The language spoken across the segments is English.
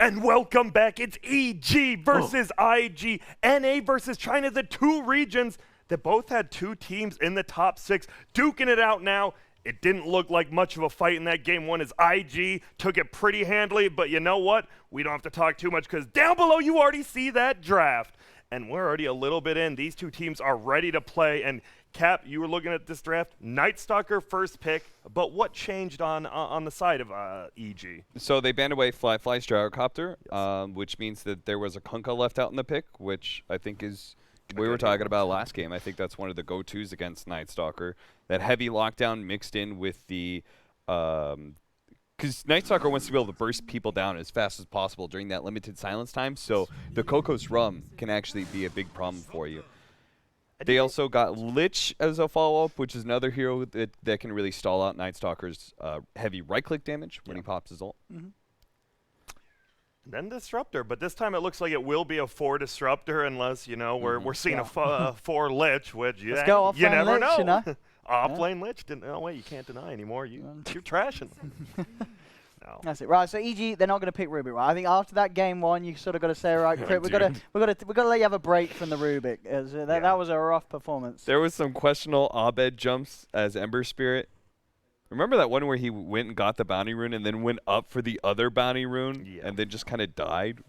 And welcome back. It's EG versus IG, NA versus China, the two regions that both had two teams in the top 6 duking it out now. It didn't look like much of a fight in that game one as IG took it pretty handily, but you know what? We don't have to talk too much because down below you already see that draft. And we're already a little bit in. These two teams are ready to play. And Cap, you were looking at this draft. Night Stalker first pick, but what changed on the side of EG? So they banned away Fly Stratocopter, which means that there was a Kunkka left out in the pick, which I think is we were talking about last game. I think that's one of the go-tos against Night Stalker. That heavy lockdown mixed in with the because Night Stalker wants to be able to burst people down as fast as possible during that limited silence time. So the Kokos Rum can actually be a big problem for you. They also got Lich as a follow-up, which is another hero that can really stall out Night Stalker's heavy right-click damage when he pops his ult. Then Disruptor, but this time it looks like it will be a 4 Disruptor unless, you know, we're seeing a 4 Lich, which you never Lich, you know? Off-lane Lich, no way, you can't deny anymore. You're trashing them. No. That's it, right? So EG, they're not going to pick Rubik, right? I think after that game one, you sort of got to say, right, Crit, we got to let you have a break from the Rubik. That was a rough performance. There was some questionable Abed jumps as Ember Spirit. Remember that one where he went and got the bounty rune and then went up for the other bounty rune and then just kind of died?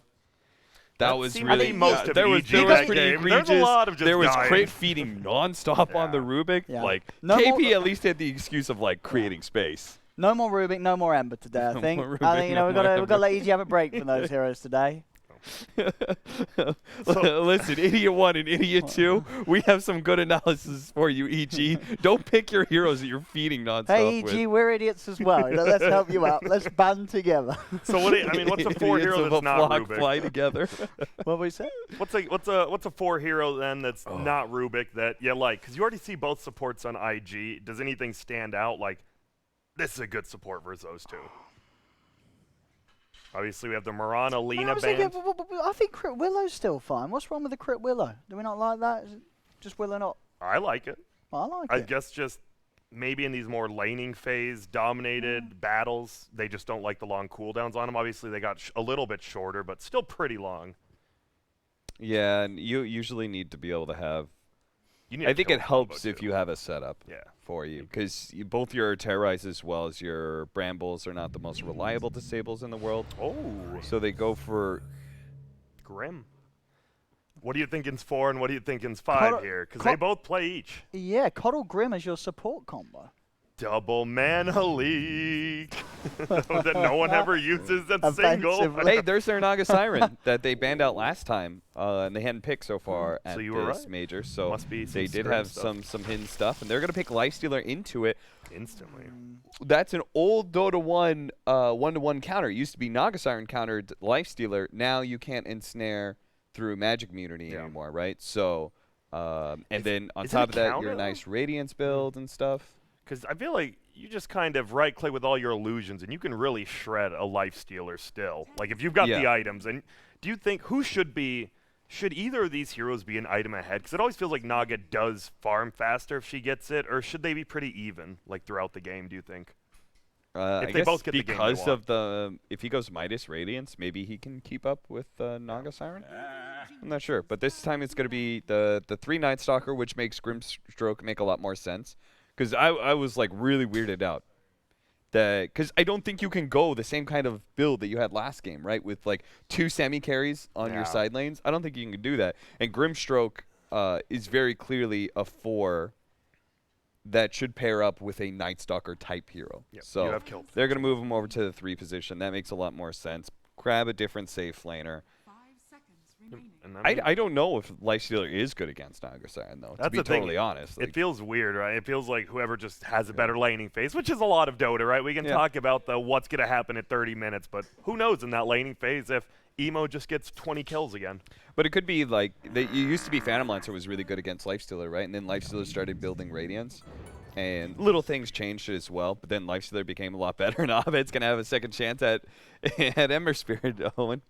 That was really most of there was EG pretty game. egregious. There's a lot of just there was dying. crate feeding nonstop on the Rubik. Yeah. Like No KP more- at least had the excuse of like creating space. No more Rubik, no more Ember today. I No think. more I Rubik, think you no know we've more got to Ember. let EG have a break from those heroes today. Listen, Idiot 1 and Idiot 2, we have some good analysis for you, EG. Don't pick your heroes that you're feeding nonstop Hey with. EG, we're idiots as well. You know, let's help you out. Let's band together. So what? What's a 4 Idiots hero of that's a not flock Rubik? fly together. What we say? What's a 4 hero then that's not Rubik that you like? Because you already see both supports on IG. Does anything stand out? Like, this is a good support versus those two. Obviously, we have the Mirana Lina band. I think Crit Willow's still fine. What's wrong with the Crit Willow? Do we not like that? Is it just Willow not? I like it. I like I it. guess just maybe in these more laning phase dominated battles, they just don't like the long cooldowns on them. Obviously, they got a little bit shorter, but still pretty long. Yeah, and you usually need to be able to have. You need I a think kill it helps combo, if too. you have a setup for you, because both your Terrorize as well as your Brambles are not the most reliable disables in the world. Oh, So they go for. Grim. What are you thinking's 4 and what are you thinking's 5 here? Because they both play each. Yeah, Coddle Grim as your support combo. Double mana leak that no one ever uses that single. Offensively. Hey, there's their Naga Siren that they banned out last time, and they hadn't picked so far at So you were this right. major. So Must be some they did skirm have stuff. some hidden stuff, and they're gonna pick Lifestealer into it. Instantly. That's an old Dota 1 1-to-1 counter. It used to be Naga Siren countered Lifestealer. Now you can't ensnare through Magic Immunity anymore, right? So, and then on is it a top of that, counter, your though? nice Radiance build and stuff. Because I feel like you just kind of right-click with all your illusions, and you can really shred a Lifestealer still. Like, if you've got the items. And do you think, should either of these heroes be an item ahead? Because it always feels like Naga does farm faster if she gets it, or should they be pretty even, like, throughout the game, do you think? I they guess both get the game they because want. of the if he goes Midas Radiance, maybe he can keep up with Naga Siren. I'm not sure, but this time it's going to be the 3 Night Stalker, which makes Grimstroke make a lot more sense. Because I was like really weirded out because I don't think you can go the same kind of build that you had last game, right? With like 2 semi carries on your side lanes. I don't think you can do that. And Grimstroke is very clearly a 4 that should pair up with a Night Stalker type hero. Yep, you So have killed they're going to move him over to the 3 position. That makes a lot more sense. Grab a different safe laner. And I don't know if Lifestealer is good against Naga Siren, though, to That's be the thing. totally honest. It feels weird, right? It feels like whoever just has a better laning phase, which is a lot of Dota, right? We can talk about the what's going to happen at 30 minutes, but who knows in that laning phase if Emo just gets 20 kills again. But it could be like, it used to be Phantom Lancer was really good against Lifestealer, right? And then Lifestealer started building Radiance. And little things changed as well, but then Lifestealer became a lot better, and Abed's going to have a second chance at Ember Spirit, Owen.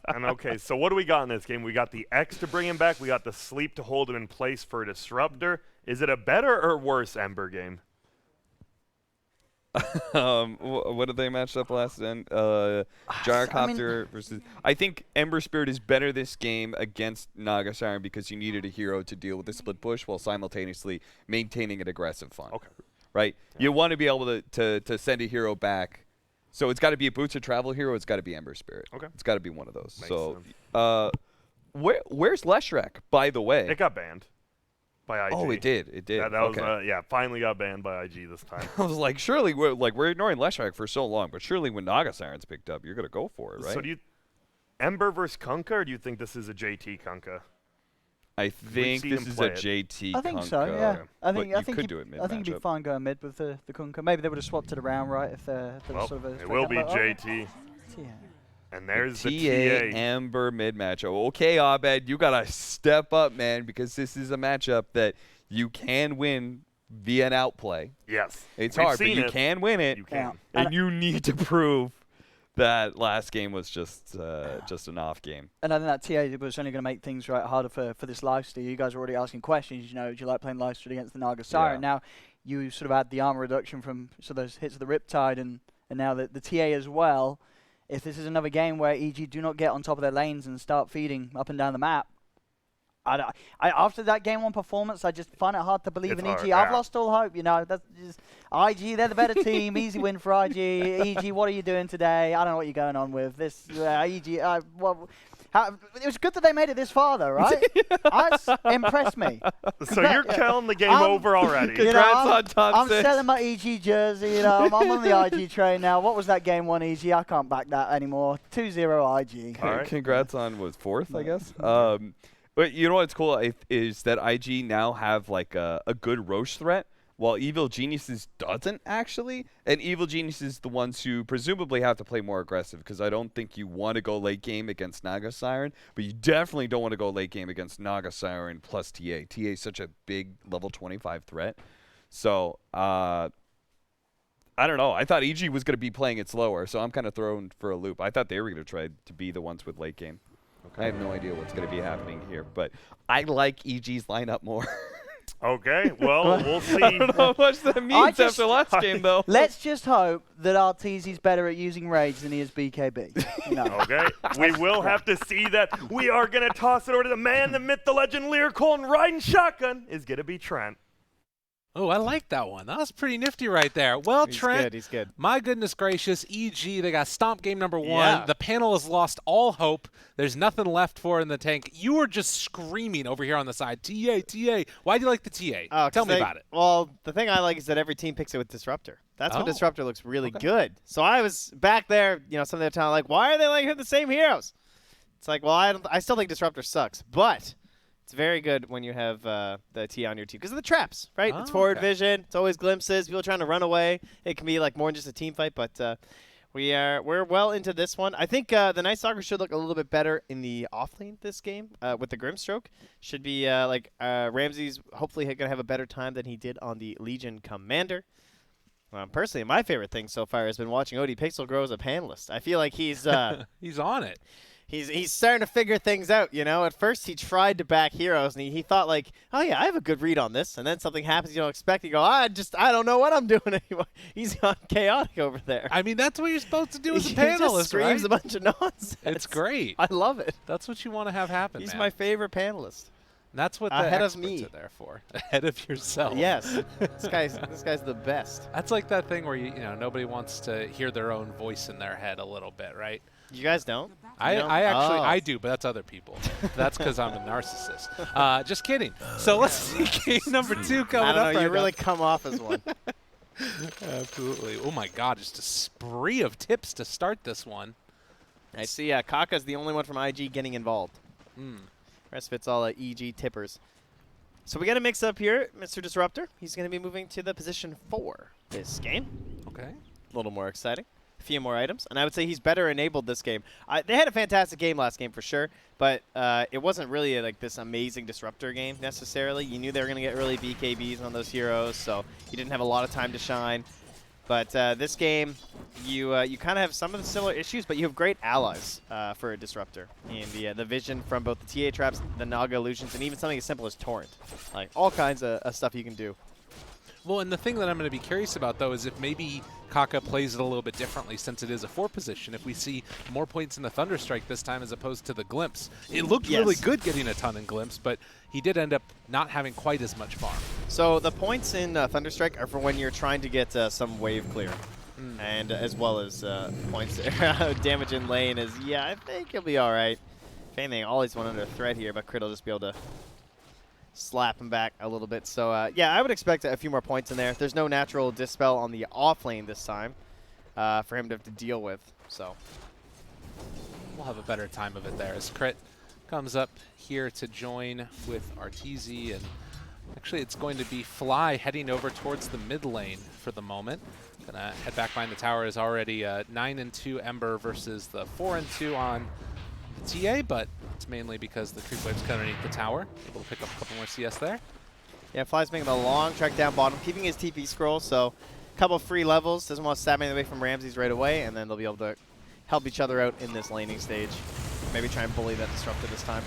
And okay, so what do we got in this game? We got the X to bring him back. We got the Sleep to hold him in place for a Disruptor. Is it a better or worse Ember game? What did they match up last then? Gyrocopter versus. I think Ember Spirit is better this game against Naga Siren because you needed a hero to deal with the split push while simultaneously maintaining an aggressive fun. Okay. Right? Yeah. You want to be able to send a hero back. So it's got to be a Boots of Travel hero. It's got to be Ember Spirit. Okay. It's got to be one of those. Makes sense. Where's Leshrac, by the way? It got banned by IG. Oh, it did. It did. That okay. was finally got banned by IG this time. I was like, surely we're ignoring Leshrac for so long, but surely when Naga Siren's picked up, you're gonna go for it, right? So do you Ember versus Kunkka, or do you think this is a JT Kunkka? I think this is a JT. I think Kunkka, so. Yeah. I think you could do it mid I think it'd be fine going mid with the Kunkka. Maybe they would have swapped it around, right? If there was sort of a it will be JT. Yeah. And there's the TA. Ember mid match. Okay, Abed, you gotta step up, man, because this is a matchup that you can win via an outplay. Yes. It's We've hard, but seen you it. can win it. You can. And you need to prove that last game was just an off game. And I think that TA was only going to make things harder for this lifesteal. You guys are already asking questions. You know, do you like playing lifesteal against the Naga Siren? Yeah. Now, you sort of add the armor reduction from those hits of the Riptide and now the TA as well. If this is another game where EG do not get on top of their lanes and start feeding up and down the map, after that game one performance, I just find it hard to believe in EG. Yeah. I've lost all hope. You know, that's just IG. They're the better team. Easy win for IG. EG, what are you doing today? I don't know what you're going on with this. EG. It was good that they made it this far, though, right? That's impressed me. So you're calling the game over already. Congrats on top I'm 6. selling my EG jersey. You know, I'm on the IG train now. What was that game one EG? I can't back that anymore. 2-0 IG. All right. Congrats on 4th, I guess. But you know what's cool is that IG now have like a good Roche threat, while Evil Geniuses doesn't actually. And Evil Geniuses the ones who presumably have to play more aggressive, because I don't think you want to go late game against Naga Siren, but you definitely don't want to go late game against Naga Siren plus TA. TA is such a big level 25 threat. So I don't know. I thought EG was going to be playing it slower, so I'm kind of thrown for a loop. I thought they were going to try to be the ones with late game. Okay. I have no idea what's going to be happening here, but I like EG's lineup more. Okay, well, we'll see. I don't know how much that means after last game, though. Let's just hope that Arteezy's better at using Rage than he is BKB. No. Okay, we will have to see that. We are going to toss it over to the man, the myth, the legend, lyrical, and riding shotgun is going to be Trent. Oh, I like that one. That was pretty nifty right there. Well, Trent, he's good. My goodness gracious, EG, they got stomped game number 1. Yeah. The panel has lost all hope. There's nothing left for it in the tank. You were just screaming over here on the side, TA, TA. Why do you like the TA? Tell me about it. Well, the thing I like is that every team picks it with Disruptor. That's when Oh. Disruptor looks really good. So I was back there, some of the time like, why are they like the same heroes? It's like, well, I still think Disruptor sucks, but it's very good when you have the T on your team because of the traps, right? It's forward vision. It's always glimpses. People trying to run away. It can be like more than just a team fight, but we're well into this one. I think the Night Stalker should look a little bit better in the off lane this game with the Grimstroke. Should be Ramsey's hopefully going to have a better time than he did on the Legion Commander. Personally, my favorite thing so far has been watching OD Pixel grow as a panelist. I feel like he's He's on it. He's starting to figure things out, At first, he tried to back heroes, and he thought, like, oh, yeah, I have a good read on this. And then something happens you don't expect. You go, I don't know what I'm doing anymore. He's gone chaotic over there. I mean, that's what you're supposed to do as a He panelist, just screams right? a bunch of nonsense. It's great. I love it. That's what you want to have happen, He's man. my favorite panelist. That's what the Ahead of experts me. are there for. Ahead of yourself. Yes. This guy's the best. That's like that thing where nobody wants to hear their own voice in their head a little bit, right? You guys don't? I don't? actually Oh. I do, but that's other people. That's because I'm a narcissist. Just kidding. So let's see game number 2 coming I don't up. know. You right really now. come off as one. Absolutely. Oh my God! Just a spree of tips to start this one. I see Kaka's the only one from IG getting involved. Rest of it's all EG tippers. So we got a mix up here, Mr. Disruptor. He's going to be moving to the position 4 this game. Okay. A little more exciting. A few more items. And I would say he's better enabled this game. They had a fantastic game last game for sure, but it wasn't really like this amazing Disruptor game necessarily. You knew they were going to get early BKBs on those heroes, so you didn't have a lot of time to shine. But this game, you kind of have some of the similar issues, but you have great allies for a Disruptor. And the vision from both the TA traps, the Naga illusions, and even something as simple as Torrent. Like all kinds of stuff you can do. Well, and the thing that I'm going to be curious about, though, is if maybe Kaka plays it a little bit differently since it is a 4 position. If we see more points in the Thunderstrike this time as opposed to the Glimpse. It looked really good getting a ton in Glimpse, but he did end up not having quite as much farm. So the points in Thunderstrike are for when you're trying to get some wave clear. And as well as points damage in lane is, yeah, I think he'll be all right. If anything, Ollie's one under threat here, but Crit will just be able to slap him back a little bit. So, yeah, I would expect a few more points in there. There's no natural Dispel on the off lane this time for him to have to deal with. So we'll have a better time of it there as Crit comes up here to join with Arteezy, and actually it's going to be Fly heading over towards the mid lane for the moment. Gonna head back behind the tower. Is already 9-2 Ember versus the 4-2 on the TA, but it's mainly because the creep wave's cut underneath the tower. Able to pick up a couple more CS there. yeah, Fly's making a long trek down bottom, keeping his TP scroll, so a couple free levels. Doesn't want to stab anything away from Ramses right away, and then they'll be able to help each other out in this laning stage. Maybe try and bully that Disruptor this time.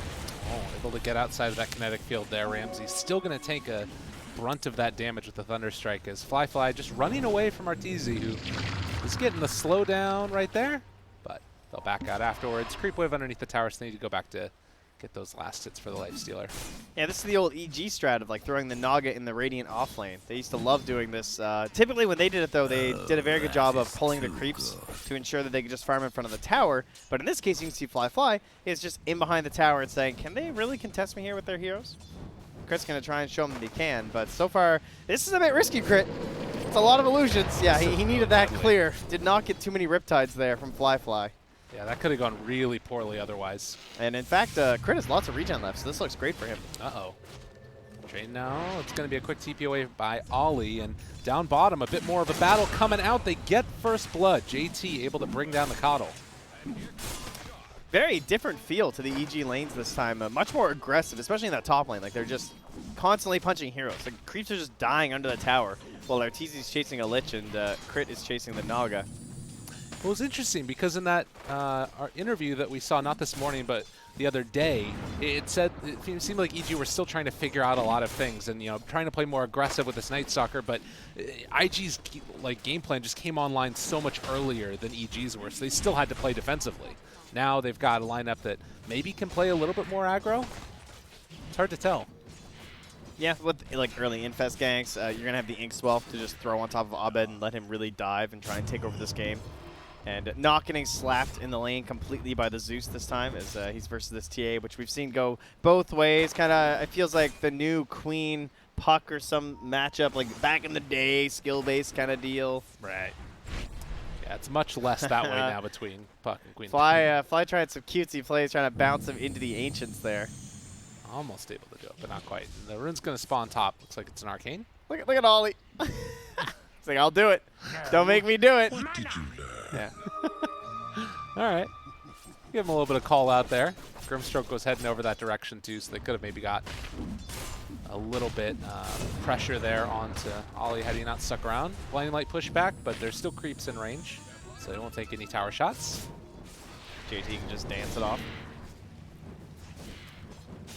Oh, able to get outside of that kinetic field there. Ramsey's still going to take a brunt of that damage with the Thunderstrike as Fly just running away from Arteezy, who is getting the slowdown right there, but they'll back out afterwards. Creep wave underneath the tower, so they need to go back to get those last hits for the Lifestealer. Yeah, this is the old EG strat of like throwing the Naga in the Radiant off lane. They used to love doing this. Typically when they did it though, they did a very good job of pulling the creeps to ensure that they could just farm in front of the tower. But in this case, you can see Fly is just in behind the tower and saying, can they really contest me here with their heroes? Crit's going to try and show them that he can, but so far, this is a bit risky, Crit. It's a lot of illusions. Yeah, he needed that clear. Did not get too many Riptides there from Fly. Yeah, that could have gone really poorly otherwise. And in fact, Crit has lots of regen left, so this looks great for him. Uh-oh. Trade now. It's going to be a quick TP away by Ollie, and down bottom, a bit more of a battle coming out. They get first blood. JT able to bring down the Coddle. Very different feel to the EG lanes this time. Much more aggressive, especially in that top lane. Like, they're just constantly punching heroes. The creeps are just dying under the tower, while Arteezy's chasing a Lich and Crit is chasing the Naga. Well, it was interesting because in that our interview that we saw, not this morning, but the other day, it said it seemed like EG were still trying to figure out a lot of things and, you know, trying to play more aggressive with this Night Stalker, but IG's like game plan just came online so much earlier than EG's were, so they still had to play defensively. Now they've got a lineup that maybe can play a little bit more aggro. It's hard to tell. Yeah, with like early infest ganks, you're going to have the Inkswell to just throw on top of Abed and let him really dive and try and take over this game. And not getting slapped in the lane completely by the Zeus this time as he's versus this TA, which we've seen go both ways. Kind of, it feels like the new Queen Puck or some matchup, like back in the day, skill-based kind of deal. Right. Yeah, it's much less that way now between Puck and Queen. Fly tried some cutesy plays, trying to bounce him into the Ancients there. Almost able to do it, but not quite. The rune's going to spawn top. Looks like it's an Arcane. Look at Ollie. It's like, I'll do it. Don't make me do it. What did you learn? Yeah. All right. Give him a little bit of call out there. Grimstroke was heading over that direction too, so they could have maybe got a little bit pressure there onto Ollie heading out, stuck around. Blinding Light pushback, but there's still creeps in range, so they won't take any tower shots. JT can just dance it off.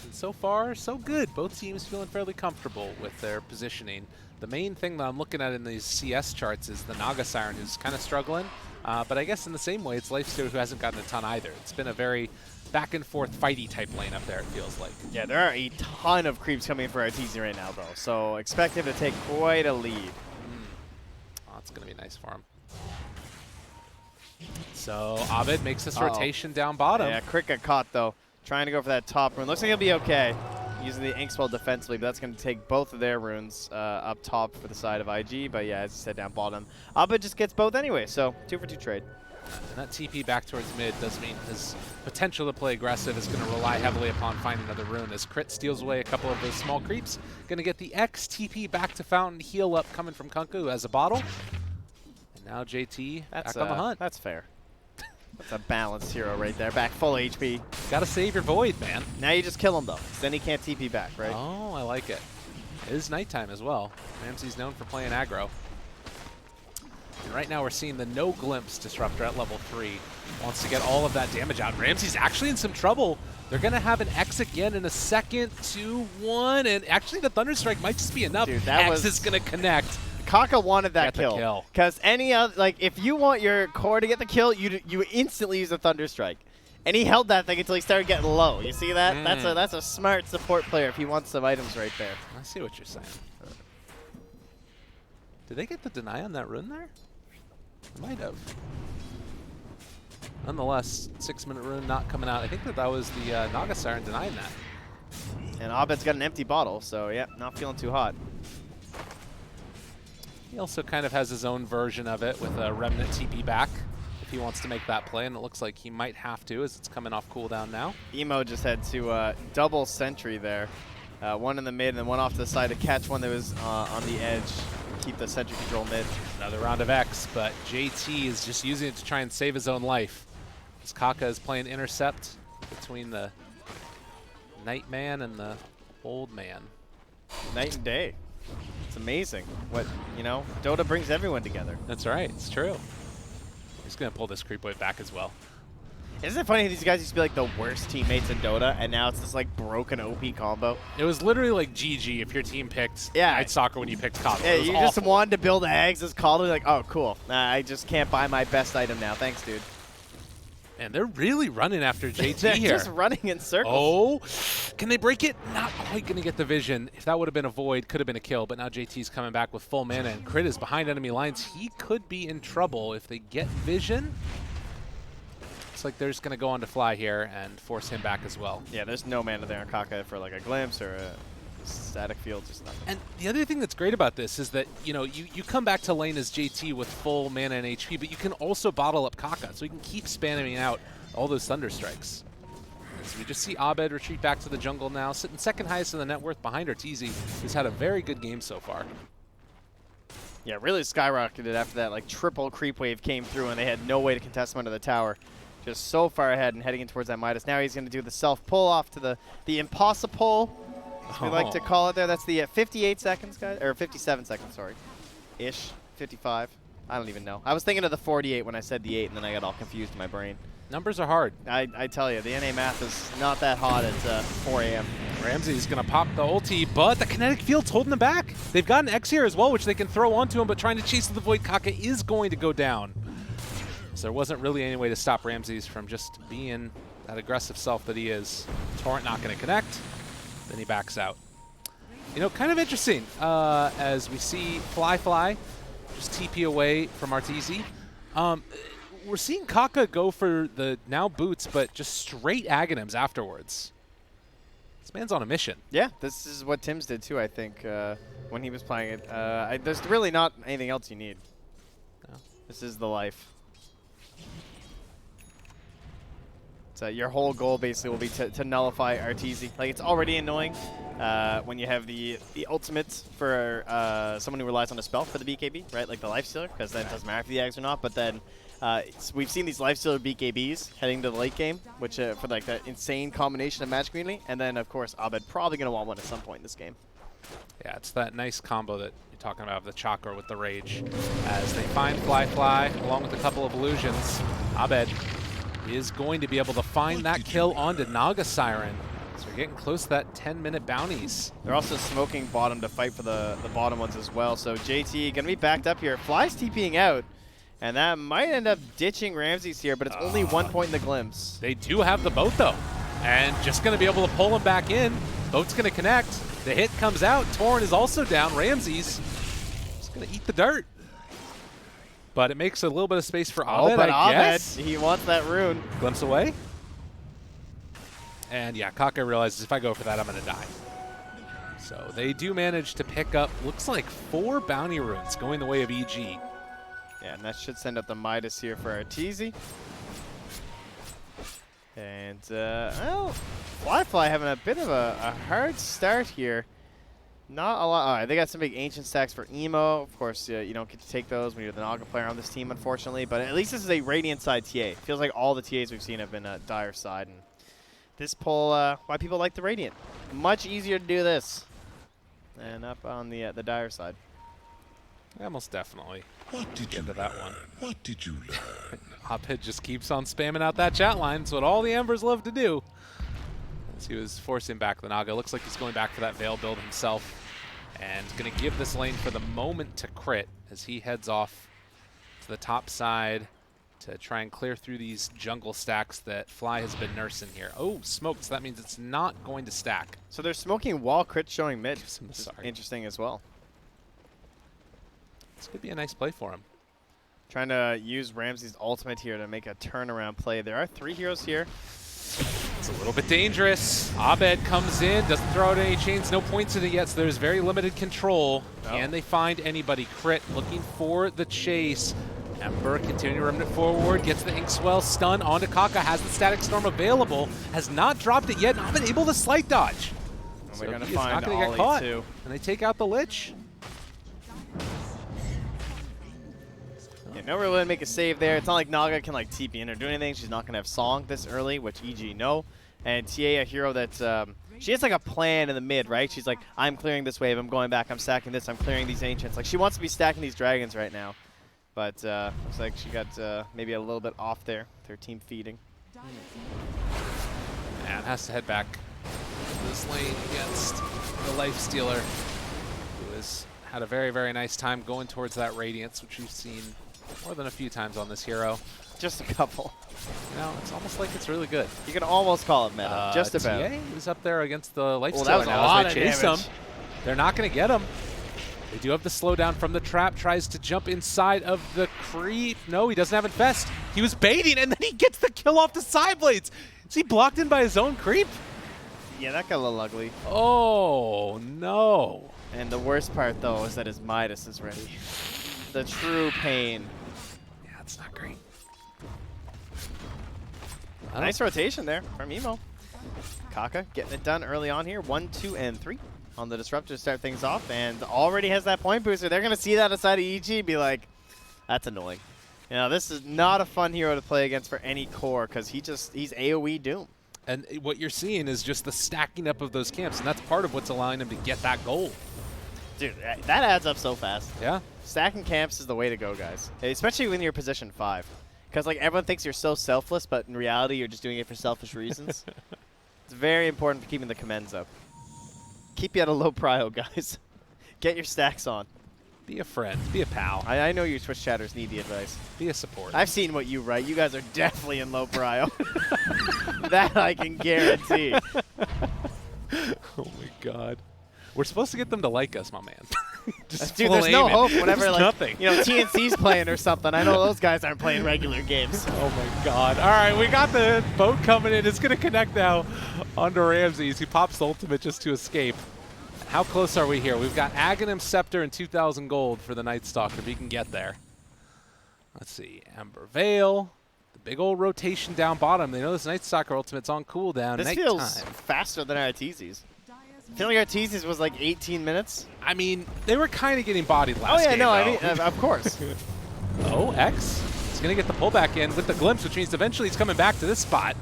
And so far, so good. Both teams feeling fairly comfortable with their positioning. The main thing that I'm looking at in these CS charts is the Naga Siren, who's kind of struggling. But I guess in the same way, it's Lifestealer who hasn't gotten a ton either. It's been a very back and forth fighty type lane up there, it feels like. Yeah, there are a ton of creeps coming in for Arteezy right now, though. So expect him to take quite a lead. Oh, it's going to be nice for him. So Abed makes this rotation down bottom. Yeah, Crit got caught, though. Trying to go for that top rune. Looks like he'll be okay. Using the Inkswell defensively, but that's going to take both of their runes up top for the side of IG. But yeah, as you said, down bottom. Abed just gets both anyway, so 2-for-2 trade. And that TP back towards mid does mean his potential to play aggressive is going to rely heavily upon finding another rune. As Crit steals away a couple of those small creeps, going to get the X TP back to Fountain, heal up coming from Kunku as a bottle. And now JT back on the hunt. That's fair. That's a balanced hero right there, back full HP. Got to save your Void, man. Now you just kill him, though, 'cause then he can't TP back, right? Oh, I like it. It is nighttime as well. Ramsey's known for playing aggro. And right now we're seeing the no glimpse disruptor at level 3. Wants to get all of that damage out. Ramsey's actually in some trouble. They're going to have an X again in a second, 2-1, and actually the Thunderstrike might just be enough. Dude, that X is going to connect. Kaka wanted that Get the kill. because any other, like, if you want your core to get the kill, you instantly use a Thunderstrike, and he held that thing until he started getting low. You see that? That's a smart support player if he wants some items right there. I see what you're saying. Did they get the deny on that rune there? They might have. Nonetheless, 6-minute rune not coming out. I think that was the Naga Siren denying that. And Abed's got an empty bottle, so yeah, not feeling too hot. He also kind of has his own version of it with a Remnant TP back if he wants to make that play, and it looks like he might have to as it's coming off cooldown now. Emo just had to double sentry there. One in the mid and then one off to the side to catch one that was on the edge. Keep the sentry control mid. Another round of X, but JT is just using it to try and save his own life. As Kaka is playing intercept between the Nightman and the Old Man. Night and day. It's amazing what, Dota brings everyone together. That's right, it's true. He's going to pull this creep wave back as well. Isn't it funny how these guys used to be like the worst teammates in Dota, and now it's this like broken OP combo? It was literally like GG if your team picked Night Soccer when you picked Kaka. Yeah, you just awful. wanted to build eggs as Calder, like, oh, cool. I just can't buy my best item now. Thanks, dude. And they're really running after JT They're here. just running in circles. Oh, can they break it? Not quite going to get the vision. If that would have been a void, could have been a kill, but now JT's coming back with full mana, and Crit is behind enemy lines. He could be in trouble if they get vision. Looks like they're just going to go on to fly here and force him back as well. Yeah, there's no mana there on Kaka for like a glimpse or a static field, just nothing. And the other thing that's great about this is that, you come back to lane as JT with full mana and HP, but you can also bottle up Kaka, so you can keep spamming out all those Thunderstrikes. So we just see Abed retreat back to the jungle now, sitting second highest in the net worth behind Arteezy, who's had a very good game so far. Yeah, really skyrocketed after that like triple creep wave came through and they had no way to contest him under the tower. Just so far ahead and heading in towards that Midas. Now he's going to do the self-pull off to the impossible, as we like to call it there. That's the 58 seconds, guys. Or 57 seconds, sorry. Ish. 55. I don't even know. I was thinking of the 48 when I said the 8, and then I got all confused in my brain. Numbers are hard. I tell you, the NA math is not that hot at 4 a.m. Ramsey's going to pop the ulti, but the kinetic field's holding them back. They've got an X here as well, which they can throw onto him, but trying to chase the Void, Kaka is going to go down. So there wasn't really any way to stop Ramses from just being that aggressive self that he is. Torrent not going to connect. Then he backs out. Kind of interesting as we see Fly just TP away from Arteezy. We're seeing Kaka go for the now boots, but just straight Aghanims afterwards. This man's on a mission. Yeah, this is what Tim's did too, I think, when he was playing it. There's really not anything else you need. No. This is the life. So your whole goal basically will be to nullify Arteezy. Like, it's already annoying when you have the ultimate for someone who relies on a spell for the BKB, right? Like the Lifestealer, because then it doesn't matter if the Ags or not. But then we've seen these Lifestealer BKBs heading to the late game, which for like that insane combination of match community. And then, of course, Abed probably going to want one at some point in this game. Yeah, it's that nice combo that you're talking about, the Chakra with the Rage. As they find Fly along with a couple of illusions, Abed is going to be able to find that kill onto Naga Siren. So we're getting close to that 10-minute bounties. They're also smoking bottom to fight for the bottom ones as well. So JT going to be backed up here. Fly's TPing out, and that might end up ditching Ramses here, but it's only 1 point in the glimpse. They do have the boat, though, and just going to be able to pull him back in. Boat's going to connect. The hit comes out. Torrent is also down. Ramses just going to eat the dirt. But it makes a little bit of space for Abed, I guess. He wants that rune. Glimpse away. And yeah, Kaka realizes if I go for that, I'm going to die. So they do manage to pick up, looks like 4 bounty runes going the way of EG. Yeah, and that should send up the Midas here for Arteezy. And, well, Fly having a bit of a hard start here. Not a lot. All right, they got some big ancient stacks for Emo. Of course, you don't get to take those when you're the Naga player on this team, unfortunately. But at least this is a Radiant side TA. Feels like all the TAs we've seen have been a Dire side. And this pull, why people like the Radiant. Much easier to do this than up on the Dire side. Yeah, most definitely. What did you Into that one. What did you learn? Hophead just keeps on spamming out that chat line. It's what all the Embers love to do. As he was forcing back the Naga. Looks like he's going back for that Veil build himself. And going to give this lane for the moment to Crit as he heads off to the top side to try and clear through these jungle stacks that Fly has been nursing here. Oh, smoked, so that means it's not going to stack. So they're smoking while Crit showing mid. Sorry. Interesting as well. This could be a nice play for him. Trying to use Ramsey's ultimate here to make a turnaround play. There are 3 heroes here. It's a little bit dangerous. Abed comes in, doesn't throw out any chains, no points in it yet, so there's very limited control. No. Can they find anybody? Crit looking for the chase. Ember continuing to run it forward, gets the Inkswell stun onto Kaka, has the Static Storm available, has not dropped it yet, not been able to slight dodge. And So we're going to he is not find gonna get Ollie caught. too. And they take out the Lich. Yeah, no real way to make a save there. It's not like Naga can like TP in or do anything. She's not going to have Song this early, which EG know. And TA, a hero that she has like a plan in the mid, right? She's like, I'm clearing this wave, I'm going back, I'm stacking this, I'm clearing these Ancients. Like she wants to be stacking these dragons right now. But looks like she got maybe a little bit off there with her team feeding. And has to head back to this lane against the Lifestealer, who has had a very, very nice time going towards that Radiance, which we've seen more than a few times on this hero. Just a couple. You know, it's almost like it's really good. You can almost call it meta. Just about. TA is up there against the Lifestealer that was a now lot as of they chase damage. him. They're not going to get him. They do have the slowdown from the trap, tries to jump inside of the creep. No, he doesn't have Infest. He was baiting, and then he gets the kill off the side blades. Is he blocked in by his own creep? Yeah, that got a little ugly. Oh, no. And the worst part, though, is that his Midas is ready. The true pain. Yeah, it's not great. Nice rotation there from Emo. Kaka getting it done early on here. 1, 2, and 3 on the Disruptor to start things off. And already has that point booster. They're going to see that aside of EG and be like, that's annoying. You know, this is not a fun hero to play against for any core because he's AoE Doom. And what you're seeing is just the stacking up of those camps, and that's part of what's allowing him to get that goal. Dude, that adds up so fast. Yeah. Stacking camps is the way to go, guys. Especially when you're position 5. Because like everyone thinks you're so selfless, but in reality you're just doing it for selfish reasons. It's very important for keeping the commends up. Keep you at a low prio, guys. Get your stacks on. Be a friend. Be a pal. I know you Twitch chatters need the advice. Be a support. I've seen what you write. You guys are definitely in low prio. That I can guarantee. Oh my god. We're supposed to get them to like us, my man. Just Dude, there's no flame it. hope whenever There's like nothing. you know TNC's playing or something. I know those guys aren't playing regular games. Oh my god. All right, we got the boat coming in. It's going to connect now onto Ramses. He pops the ultimate just to escape. How close are we here? We've got Aghanim Scepter and 2,000 gold for the Night Stalker if he can get there. Let's see. Ember Veil. The big old rotation down bottom. They know this Night Stalker ultimate's on cooldown. This Nighttime. feels faster than Arteezy's. I feel like Arteezy's was like 18 minutes. I mean, they were kind of getting bodied last game. no, though. I mean, of course. Oh, X is going to get the pullback in with the glimpse, which means eventually he's coming back to this spot.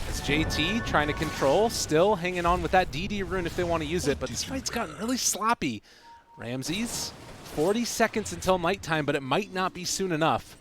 It's JT trying to control, still hanging on with that DD rune if they want to use it, but this fight's gotten really sloppy. Ramses, 40 seconds until nighttime, but it might not be soon enough.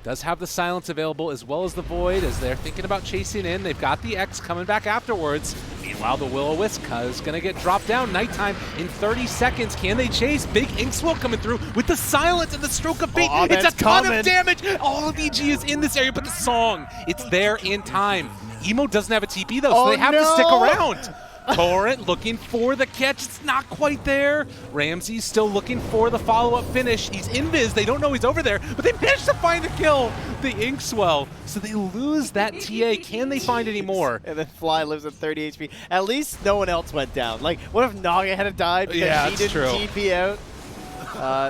Does have the silence available as well as the void as they're thinking about chasing in. They've got the X coming back afterwards. Meanwhile, the Will-O-Wisp is going to get dropped down. Nighttime in 30 seconds. Can they chase? Big Inkswell coming through with the silence and the stroke of fate. Oh, it's a that's ton coming. of damage. All of EG is in this area, but the song, it's there in time. Emo doesn't have a TP though, so Oh, they have to stick no. around. Torrent looking for the catch. It's not quite there. Ramsey's still looking for the follow-up finish. He's invis. They don't know he's over there, but they managed to find a kill. The Inkswell. So they lose that TA. Can they find any more? And then Fly lives at 30 HP. At least no one else went down. Like, what if Naga had died because Yeah, she that's didn't true. TP out?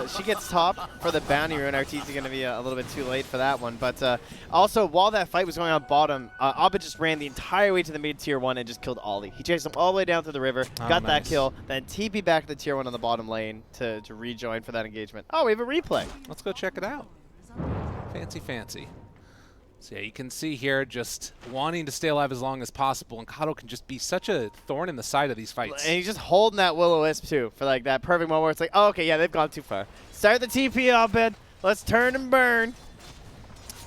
She gets top for the bounty rune. Arteezy going to be a little bit too late for that one. But also, while that fight was going on bottom, Abba just ran the entire way to the mid tier 1 and just killed Ollie. He chased him all the way down to the river, got that nice. kill, then TP back to the tier 1 on the bottom lane to rejoin for that engagement. Oh, we have a replay. Let's go check it out. Fancy, fancy. So yeah, you can see here just wanting to stay alive as long as possible, and Kato can just be such a thorn in the side of these fights. And he's just holding that Will-O-Wisp too for like that perfect moment where it's like, oh, okay, yeah, they've gone too far. Start the TP, Abed. Let's turn and burn.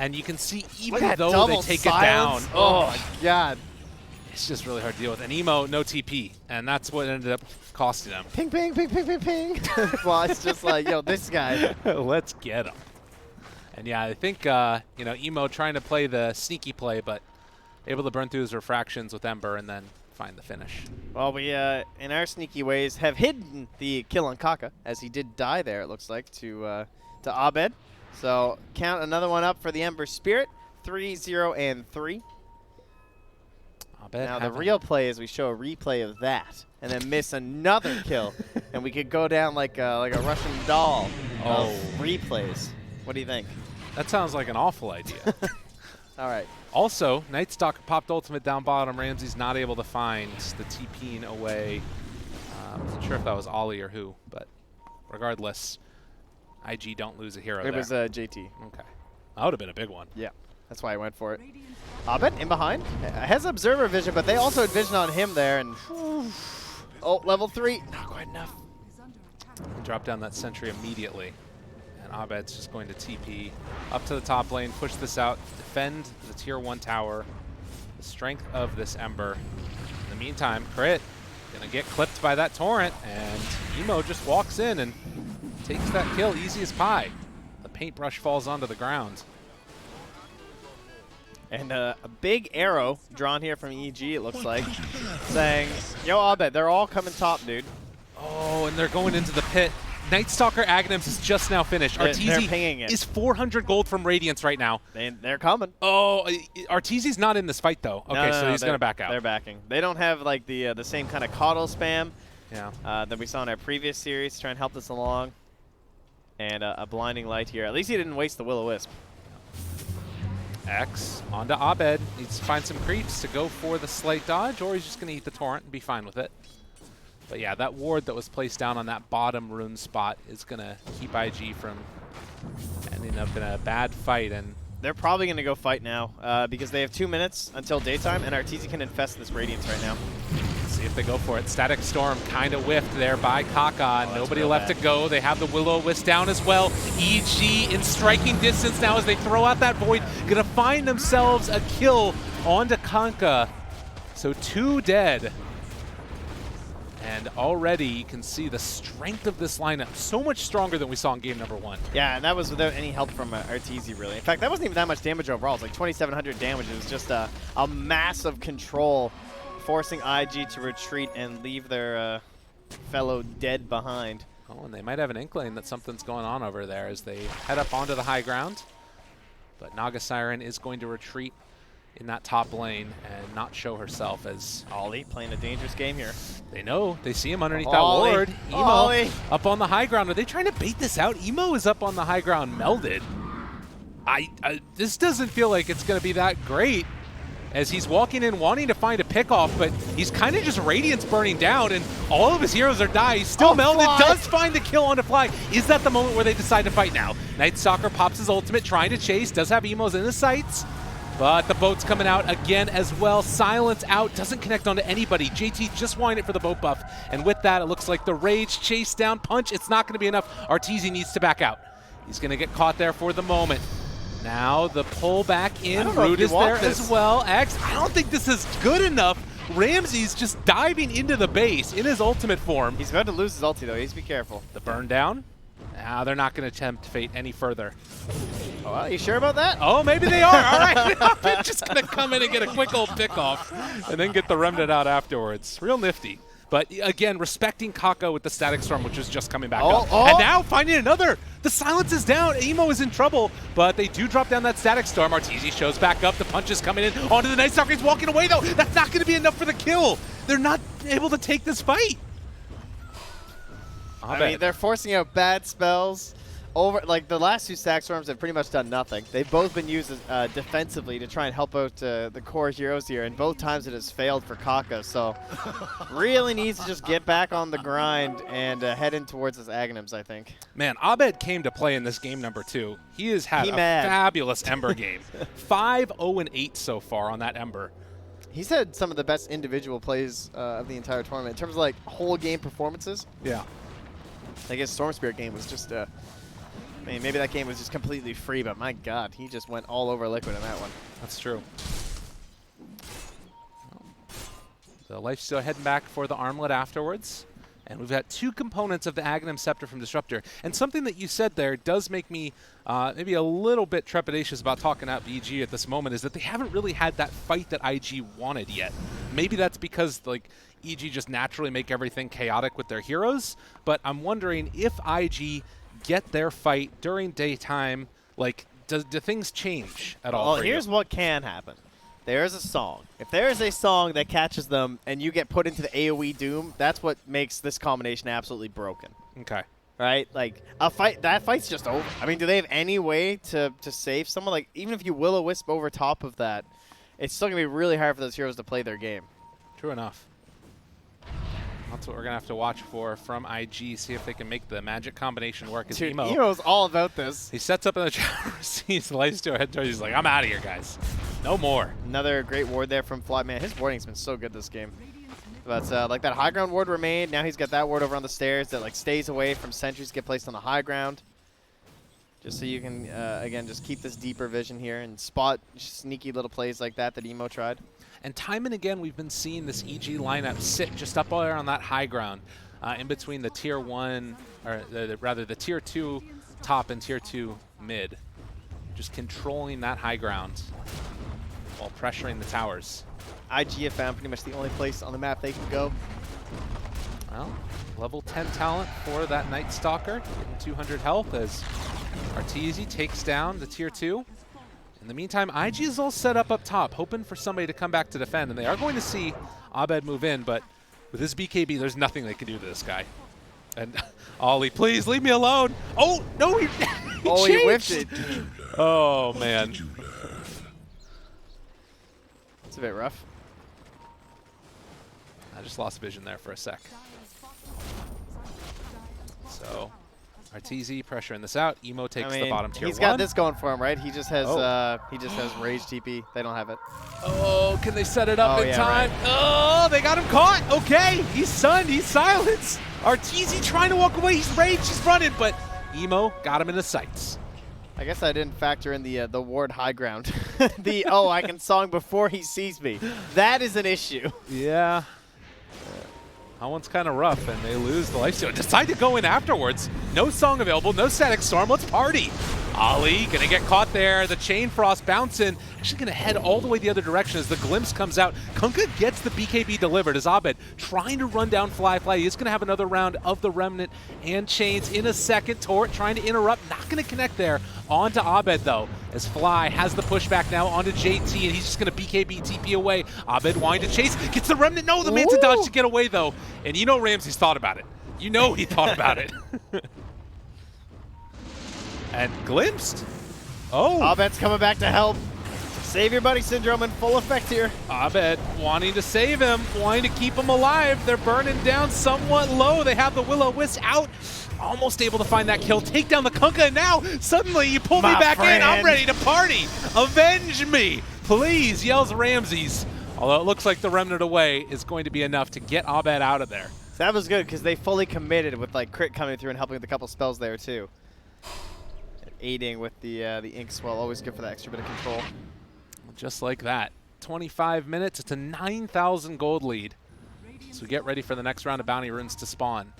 And you can see Look even at that though they double take silence. it down, Oh my God. it's just really hard to deal with. And Emo, no TP, and that's what ended up costing him. Ping, ping, ping, ping, ping, ping. Well, it's just like, yo, this guy. Let's get him. And yeah, I think you know, Emo trying to play the sneaky play, but able to burn through his refractions with Ember and then find the finish. Well, we, in our sneaky ways, have hidden the kill on Kaka, as he did die there, it looks like, to Abed. So count another one up for the Ember Spirit, 3-0 and 3. Abed Now the real play is we show a replay of that, and then miss another kill, and we could go down like a Russian doll of replays. What do you think? That sounds like an awful idea. All right. Also, Nightstalker popped ultimate down bottom. Ramsey's not able to find the TPing away. I wasn't sure if that was Ollie or who, but regardless, IG don't lose a hero It there. was JT. Okay. That would have been a big one. Yeah, that's why I went for it. Abed in behind. Has observer vision, but they also had vision on him there. And oh, level 3. Not quite enough. Drop down that sentry immediately. And Abed's just going to TP up to the top lane, push this out, defend the tier 1 tower. The strength of this Ember. In the meantime, Crit gonna get clipped by that torrent, and Emo just walks in and takes that kill easy as pie. The paintbrush falls onto the ground. And a big arrow drawn here from EG, it looks like, saying, yo, Abed, they're all coming top, dude. Oh, and they're going into the pit. Nightstalker Aghanims is just now finished. They're pinging Arteezy it. is 400 gold from Radiance right now. They're coming. Oh, Arteezy's not in this fight, though. Okay, No, so he's they're- going to back out. They're backing. They don't have like the same kind of coddle spam Yeah. that we saw in our previous series to try and help this along. And a blinding light here. At least he didn't waste the Will-O-Wisp. X onto Abed. Needs to find some creeps to go for the slight dodge, or he's just going to eat the torrent and be fine with it. But yeah, that ward that was placed down on that bottom rune spot is going to keep IG from ending up in a bad fight. And They're probably going to go fight now because they have 2 minutes until daytime, and Arteezy can infest this Radiance right now. see if they go for it. Static Storm kind of whiffed there by Kaka. Nobody real left bad. to go. They have the Will-O-Wisp down as well. EG in striking distance now as they throw out that Void. Gonna find themselves a kill onto Kanka. So 2 dead. And already you can see the strength of this lineup. So much stronger than we saw in game number 1. Yeah, and that was without any help from Arteezy, really. In fact, that wasn't even that much damage overall. It was like 2,700 damage. It was just a massive control, forcing IG to retreat and leave their fellow dead behind. Oh, and they might have an inkling that something's going on over there as they head up onto the high ground. But Naga Siren is going to retreat in that top lane and not show herself, as Ollie playing a dangerous game here. they know. They see him underneath Ollie. that ward. Emo Ollie. up on the high ground. Are they trying to bait this out? Emo is up on the high ground melded. This doesn't feel like it's going to be that great, as he's walking in wanting to find a pickoff, but he's kind of just Radiance burning down, and all of his heroes are dying. He's still melded, Fly. does find the kill on the fly. Is that the moment where they decide to fight now? Nightstalker pops his ultimate, trying to chase, does have Emos in his sights, but the boat's coming out again as well. Silence out, doesn't connect onto anybody. JT just wanting it for the boat buff, and with that, it looks like the Rage chase down punch. It's not going to be enough. Arteezy needs to back out. He's going to get caught there for the moment. Now the pull back I in. don't know if Root you is want there this. as well. X, I don't think this is good enough. Ramsey's just diving into the base in his ultimate form. He's about to lose his ulti, though. He needs to be careful. The burn down. Now they're not going to tempt fate any further. Oh, well, you sure about that? Oh, maybe they are. All right. They're just going to come in and get a quick old pick-off and then get the remnant out afterwards. Real nifty. But again, respecting Kaka with the Static Storm, which is just coming back up. Oh. And now finding another. The silence is down. Emo is in trouble, but they do drop down that Static Storm. Arteezy shows back up. The punch is coming in onto the Nightstalker. He's walking away, though. That's not going to be enough for the kill. They're not able to take this fight. I mean, they're forcing out bad spells. like the last two stack storms have pretty much done nothing. They've both been used defensively to try and help out the core heroes here, and both times it has failed for Kaka. So really needs to just get back on the grind and head in towards his Aghanims, I think. Man, Abed came to play in this game number 2. He has had a fabulous Ember game. 5-0-8 so far on that Ember. He's had some of the best individual plays of the entire tournament in terms of like whole game performances. Yeah. I guess Storm Spirit game was just, I mean, maybe that game was just completely free, but my God, he just went all over Liquid in that one. That's true. The Lifesteal heading back for the armlet afterwards. And we've got 2 components of the Aghanim Scepter from Disruptor. And something that you said there does make me maybe a little bit trepidatious about talking out EG at this moment, is that they haven't really had that fight that IG wanted yet. Maybe that's because like EG just naturally make everything chaotic with their heroes, but I'm wondering if IG get their fight during daytime, like do things change at all? Well, here's what can happen. There's a song. If there is a song that catches them and you get put into the AoE Doom, that's what makes this combination absolutely broken. Okay. Right? Like, that fight's just over. I mean, do they have any way to save someone? Like, even if you Will-O-Wisp over top of that, it's still going to be really hard for those heroes to play their game. True enough. That's what we're going to have to watch for from IG, see if they can make the magic combination work. As Dude, Emo, Emo's all about this. he sets up in the chat, sees the Lifesteal head towards, he's like, I'm out of here, guys. No more. Another great ward there from Fly. Man, his warding's been so good this game. But like that high ground ward remained. Now he's got that ward over on the stairs that like stays away from sentries get placed on the high ground. Just so you can, again, just keep this deeper vision here and spot sneaky little plays like that Emo tried. And time and again, we've been seeing this EG lineup sit just up there on that high ground in between the tier 1, or rather the tier 2 top and tier 2 mid. Just controlling that high ground while pressuring the towers. IG have found pretty much the only place on the map they can go. Well, level 10 talent for that Night Stalker, getting 200 health as Arteezy takes down the tier 2. In the meantime, IG is all set up top, hoping for somebody to come back to defend, and they are going to see Abed move in, but with his BKB, there's nothing they can do to this guy. And Ollie, please leave me alone. Oh, no, he Oh, he whiffed it. Oh, man. It's a bit rough. I just lost vision there for a sec. So, Arteezy pressuring this out. Emo takes the bottom tier 1. He's got this going for him, right? He just has rage TP. They don't have it. Oh, can they set it up in time? Right. Oh, they got him caught. Okay, he's stunned. He's silenced. Arteezy trying to walk away. He's raged. He's running, but Emo got him in the sights. I guess I didn't factor in the ward high ground. I can song before he sees me. That is an issue. Yeah. That one's kind of rough, and they lose the lifesteal. Decide to go in afterwards. No song available, no static storm. Let's party. Ollie gonna get caught there. The Chain Frost bouncing. Actually gonna head all the way the other direction as the glimpse comes out. Kunkka gets the BKB delivered as Abed trying to run down Fly. He is gonna have another round of the Remnant and Chains in a second. Tort trying to interrupt. Not gonna connect there. Onto Abed though, as Fly has the pushback now onto JT, and he's just gonna BKB TP away. Abed wanting to chase. Gets the Remnant. No, the Manta dodge to get away though. And you know Ramsey's thought about it. You know he thought about it. And glimpsed. Oh. Abed's coming back to help. Save your buddy syndrome in full effect here. Abed wanting to save him, wanting to keep him alive. They're burning down somewhat low. They have the Will-O-Wisp out. Almost able to find that kill. Take down the Kunkka, and now suddenly you pull me back in. I'm ready to party. Avenge me. Please, yells Ramses. Although it looks like the Remnant away is going to be enough to get Abed out of there. So that was good because they fully committed with like crit coming through and helping with a couple spells there too. Aiding with the ink swell, always good for that extra bit of control. Just like that. 25 minutes, it's a 9,000 gold lead. So get ready for the next round of bounty runes to spawn.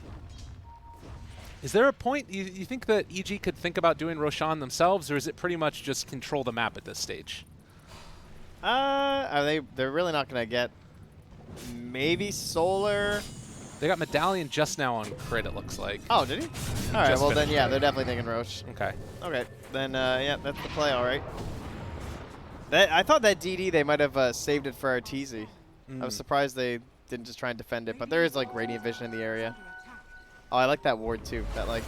Is there a point, you think that EG could think about doing Roshan themselves, or is it pretty much just control the map at this stage? They're really not gonna get maybe Solar. They got Medallion just now on crit, it looks like. Oh, did he? All right, well then, yeah, they're definitely thinking Roche. Okay. Okay, then, yeah, that's the play, all right. I thought that DD, they might have saved it for Arteezy. I was surprised they didn't just try and defend it, but there is, like, Radiant Vision in the area. Oh, I like that ward, too. That, like,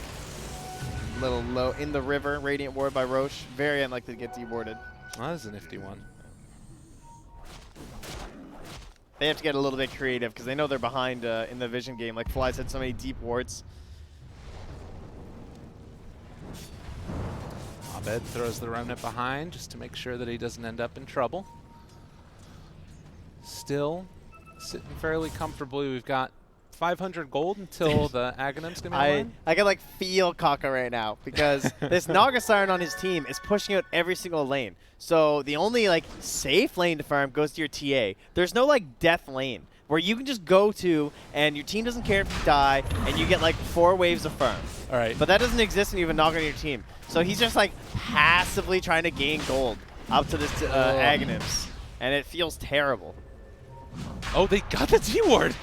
little low in the river. Radiant ward by Roche. Very unlikely to get dewarded. Well, that was a nifty one. They have to get a little bit creative because they know they're behind in the vision game. Like Fly's had so many deep wards. Abed throws the remnant behind just to make sure that he doesn't end up in trouble. Still sitting fairly comfortably. We've got 500 gold until the Aghanim's going to be online. I can like feel Kaka right now because this Naga Siren on his team is pushing out every single lane. So the only like safe lane to farm goes to your TA. There's no like death lane where you can just go to and your team doesn't care if you die and you get like 4 waves of farm. All right. But that doesn't exist when you have a Naga on your team. So he's just like passively trying to gain gold up to this Aghanims. And it feels terrible. Oh, they got the T-ward.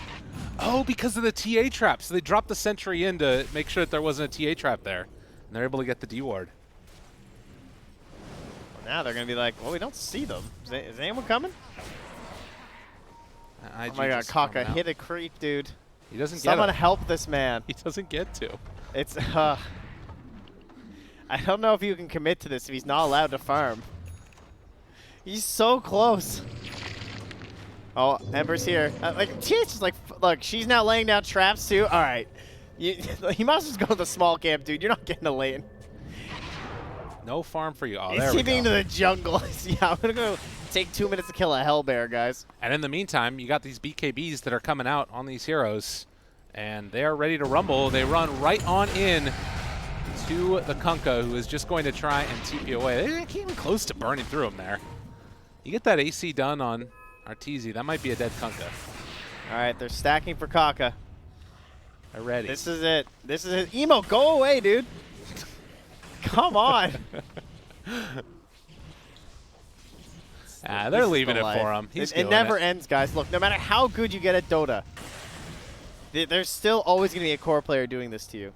Oh, because of the TA trap. So they dropped the sentry in to make sure that there wasn't a TA trap there. And they're able to get the D-ward. Well, now they're going to be like, well, we don't see them. Is anyone coming? IG Oh my god, just Kaka, coming out. hit a creep, dude. He doesn't get Someone it. help this man. He doesn't get to. It's, I don't know if you can commit to this if he's not allowed to farm. He's so close. Oh, Ember's here. Like, TH is like, look, she's now laying down traps too. All right. You might as well just go to the small camp, dude. You're not getting a lane. No farm for you. Oh, He's there we TPing go. into the jungle. Yeah, I'm going to go take 2 minutes to kill a hellbear, guys. And in the meantime, you got these BKBs that are coming out on these heroes. And they are ready to rumble. They run right on in to the Kunkka, who is just going to try and TP away. They ain't even close to burning through him there. You get that AC done on Arteezy, that might be a dead Kunkka. All right, they're stacking for Kaka. They're ready. This is it. This is it. Emo, go away, dude. Come on. They're This is leaving the it life. for him. He's It never ends, guys. Look, no matter how good you get at Dota, there's still always going to be a core player doing this to you.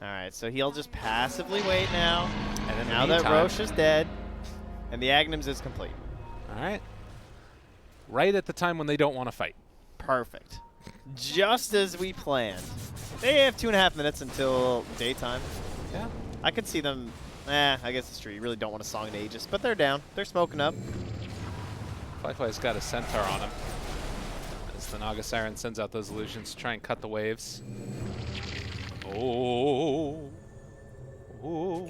All right, so he'll just passively wait now. And in the Now that meantime- Roche is dead, and the Aghanims is complete. All right. Right at the time when they don't want to fight. Perfect. Just as we planned. They have 2.5 minutes until daytime. Yeah. I could see them. I guess it's true. You really don't want a song in Aegis, but they're down. They're smoking up. Flyfly's got a centaur on him. As the Naga Siren sends out those illusions to try and cut the waves. Oh. Oh.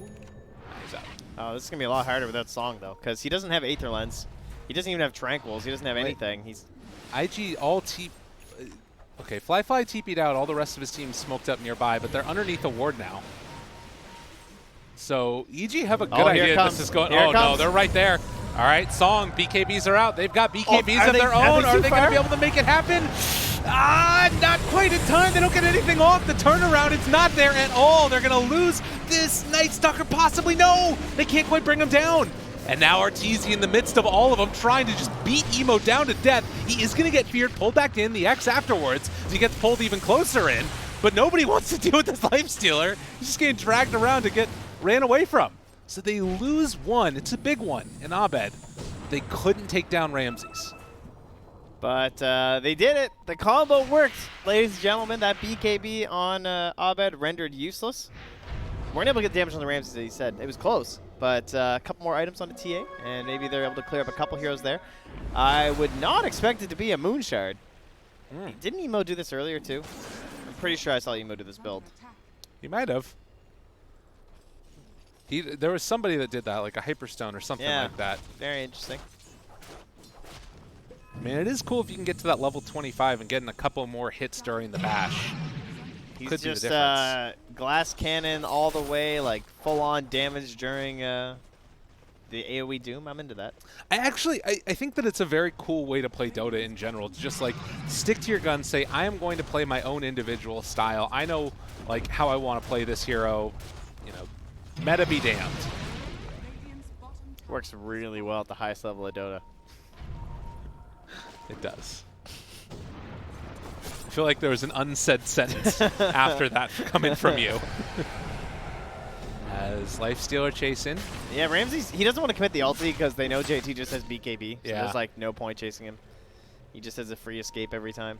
He's out. Oh, this is going to be a lot harder with that song, though, because he doesn't have Aether Lens. He doesn't even have Tranquils. He doesn't have anything. He's IG all okay, Flyfly TP'd out. All the rest of his team smoked up nearby, but they're underneath a ward now. So EG have a good Oh, here it idea. comes. This is going. Here it Oh no, comes. they're right there. All right, Song. BKBs are out. They've got BKBs are of they- their are own. they Are too they going to far? be able to make it happen? Not quite in time. They don't get anything off. The turnaround, it's not there at all. They're going to lose this Night Stalker. Possibly no. They can't quite bring him down. And now Arteezy in the midst of all of them trying to just beat Emo down to death. He is going to get feared, pulled back in, the X afterwards, as he gets pulled even closer in. But nobody wants to deal with this Lifestealer. He's just getting dragged around to get ran away from. So they lose one. It's a big one in Abed. They couldn't take down Ramses. But they did it. The combo worked, ladies and gentlemen. That BKB on Abed rendered useless. Weren't able to get damage on the Ramses, as he said. It was close. But a couple more items on the TA, and maybe they're able to clear up a couple heroes there. I would not expect it to be a Moonshard. Didn't Emo do this earlier, too? I'm pretty sure I saw Emo do this build. He might have. There was somebody that did that, like a Hyperstone or something Yeah. like that. Very interesting. I mean, it is cool if you can get to that level 25 and getting a couple more hits during the bash. He's Could be the just difference. glass cannon all the way, like full-on damage during the AoE Doom. I'm into that. I think that it's a very cool way to play Dota in general. To just like stick to your guns, say I am going to play my own individual style. I know like how I want to play this hero. You know, meta be damned. Works really well at the highest level of Dota. It does. I feel like there was an unsaid sentence after that coming from you. As Lifestealer chase in. Yeah, Ramses, he doesn't want to commit the ulti because they know JT just has BKB. So Yeah. there's like no point chasing him. He just has a free escape every time.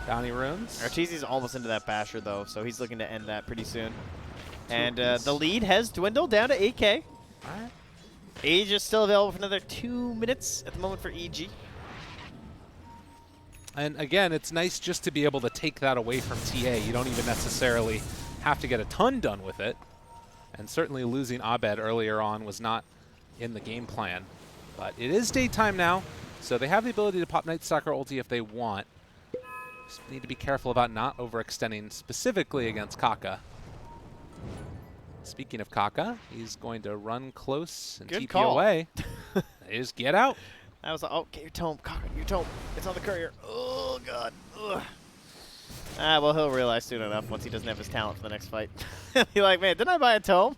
Bounty runes. Arteezy's almost into that basher, though, so he's looking to end that pretty soon. And the lead has dwindled down to 8K. All right. Age is still available for another 2 minutes at the moment for EG. And again, it's nice just to be able to take that away from TA. You don't even necessarily have to get a ton done with it. And certainly losing Abed earlier on was not in the game plan. But it is daytime now, so they have the ability to pop Night Stalker ulti if they want. Just need to be careful about not overextending specifically against Kaka. Speaking of Kaka, he's going to run close and Good TP call. away. They just get out. I was like, oh, get your tome, Kaka, your tome. It's on the courier. Oh, God. Ugh. Ah, well, he'll realize soon enough once he doesn't have his talent for the next fight. He'll be like, man, didn't I buy a tome?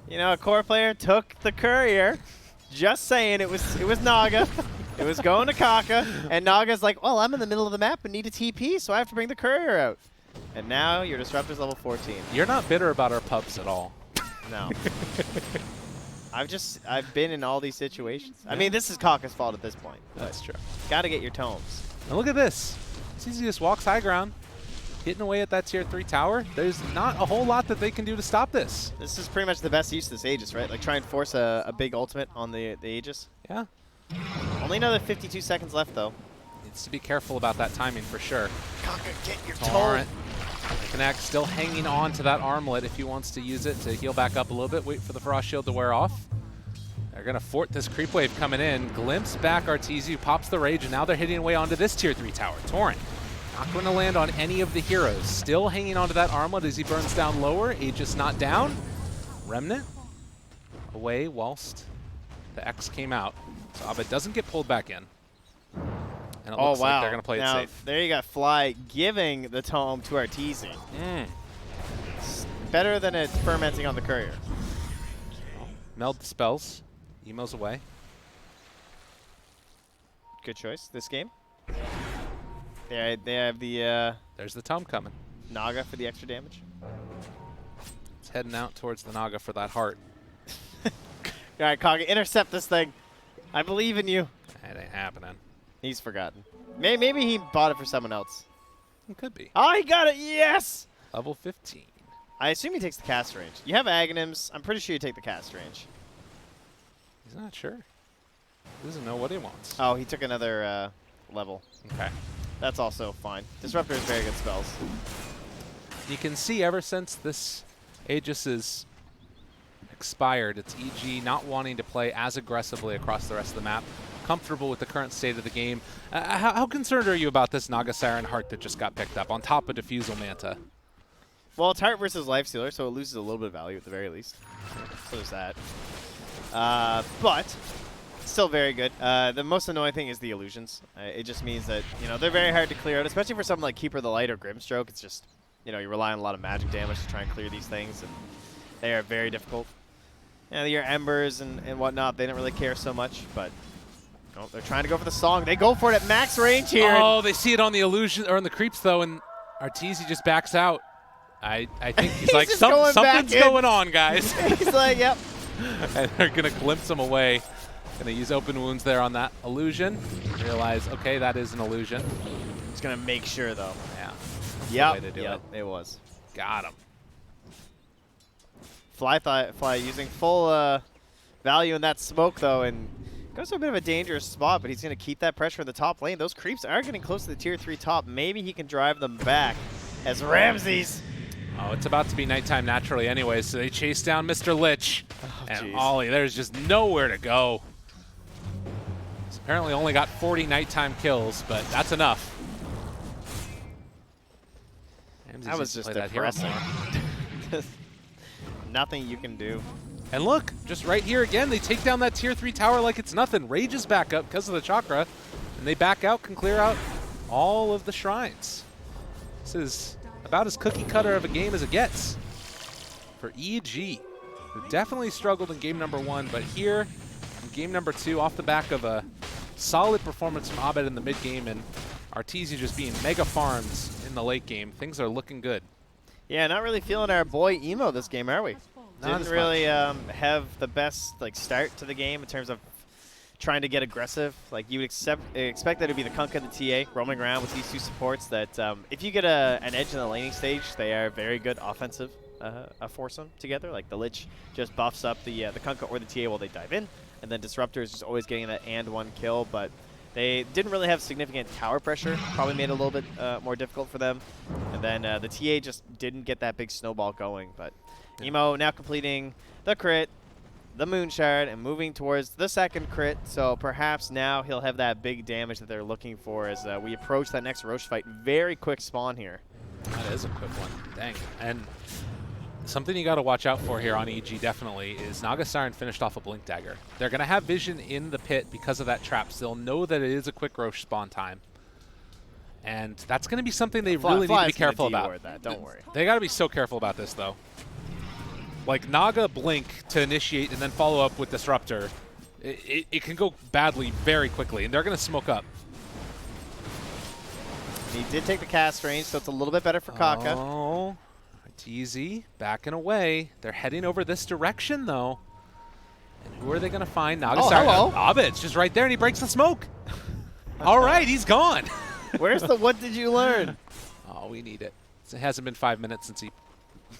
You know, a core player took the courier. Just saying, it was Naga. It was going to Kaka. And Naga's like, well, I'm in the middle of the map and need a TP, so I have to bring the courier out. And now your Disruptor's level 14. You're not bitter about our pubs at all. No. I've been in all these situations. I mean, this is Kaka's fault at this point. That's true. Got to get your tomes. And look at this. CZ just walks high ground, hitting away at that tier 3 tower. There's not a whole lot that they can do to stop this. This is pretty much the best use of this Aegis, right? Like, try and force a big ultimate on the Aegis. Yeah. Only another 52 seconds left, though. Needs to be careful about that timing for sure. Kaka, get your Torrent. Connect still hanging on to that armlet if he wants to use it to heal back up a little bit. Wait for the Frost Shield to wear off. They're going to fort this creep wave coming in. Glimpse back Arteezy, pops the Rage, and now they're hitting away onto this tier 3 tower. Torrent not going to land on any of the heroes. Still hanging onto that armlet as he burns down lower. Aegis not down. Remnant away whilst the X came out. So Abed doesn't get pulled back in. And it looks like they're going to play now, it safe. There you got Fly giving the tome to Arteezy. It's better than it fermenting on the courier. Meld the spells. Emo's away. Good choice this game. They have the There's the Tome coming. Naga for the extra damage. It's heading out towards the Naga for that heart. All right, Kage, intercept this thing. I believe in you. That ain't happening. He's forgotten. Maybe he bought it for someone else. It could be. Oh, he got it. Yes. Level 15. I assume he takes the cast range. You have Aghanims. I'm pretty sure you take the cast range. He's not sure. He doesn't know what he wants. Oh, he took another level. Okay. That's also fine. Disruptor is very good spells. You can see ever since this Aegis is expired, it's EG not wanting to play as aggressively across the rest of the map, comfortable with the current state of the game. How concerned are you about this Naga Siren Heart that just got picked up on top of Diffusal Manta? Well, it's Heart versus Lifestealer, so it loses a little bit of value at the very least. So there's that. But still very good. The most annoying thing is the illusions. It just means that, you know, they're very hard to clear out, especially for something like Keeper of the Light or Grimstroke. It's just, you know, you rely on a lot of magic damage to try and clear these things, and they are very difficult. You know, your Embers and whatnot, they don't really care so much, but no, they're trying to go for the Song. They go for it at max range here. Oh, they see it on the illusion or on the creeps though, and Arteezy just backs out. I think he's like, just going something's back in." going on, guys. He's like, yep. And they're going to glimpse him away. Going to use open wounds there on that illusion. Realize, okay, that is an illusion. Just going to make sure, though. Yeah. Yep. Way to do it was. Got him. Fly using full value in that smoke, though, and goes to a bit of a dangerous spot, but he's going to keep that pressure in the top lane. Those creeps are getting close to the tier 3 top. Maybe he can drive them back as Ramses. Oh, it's about to be nighttime naturally anyway, so they chase down Mr. Lich. And geez. Ollie, there's just nowhere to go. He's apparently only got 40 nighttime kills, but that's enough. That was just depressing. Nothing you can do. And look, just right here again, they take down that tier 3 tower like it's nothing. Rage is back up because of the chakra, and they back out, can clear out all of the shrines. This is about as cookie cutter of a game as it gets for EG, who definitely struggled in game number 1, but here in game number 2, off the back of a solid performance from Abed in the mid game and Arteezy just being mega farms in the late game, things are looking good. Yeah, not really feeling our boy Emo this game, are we? Not Didn't as really have the best start to the game in terms of trying to get aggressive. Like you would expect that to be the Kunkka and the TA roaming around with these two supports. That if you get an edge in the laning stage, they are very good offensive foursome together. Like the Lich just buffs up the Kunkka or the TA while they dive in, and then Disruptor is just always getting that and one kill. But they didn't really have significant tower pressure. Probably made it a little bit more difficult for them. And then the TA just didn't get that big snowball going. But Emo now completing the crit, the Moonshard, and moving towards the second crit. So perhaps now he'll have that big damage that they're looking for as we approach that next Roche fight. Very quick spawn here. That is a quick one. Dang. And something you got to watch out for here on EG definitely is Naga Siren finished off a Blink Dagger. They're going to have vision in the pit because of that trap. So they'll know that it is a quick Roche spawn time. And that's going to be something they really need to be careful about. That. Don't worry. They got to be so careful about this, though. Like, Naga Blink to initiate and then follow up with Disruptor, it can go badly very quickly, and they're going to smoke up. He did take the cast range, so it's a little bit better for Kaka. Oh, it's easy. Backing away. They're heading over this direction, though. And who are they going to find? Naga Siren. Hello. Abed's just right there, and he breaks the smoke. All right, he's gone. Where's the what did you learn? Oh, we need it. It hasn't been 5 minutes since he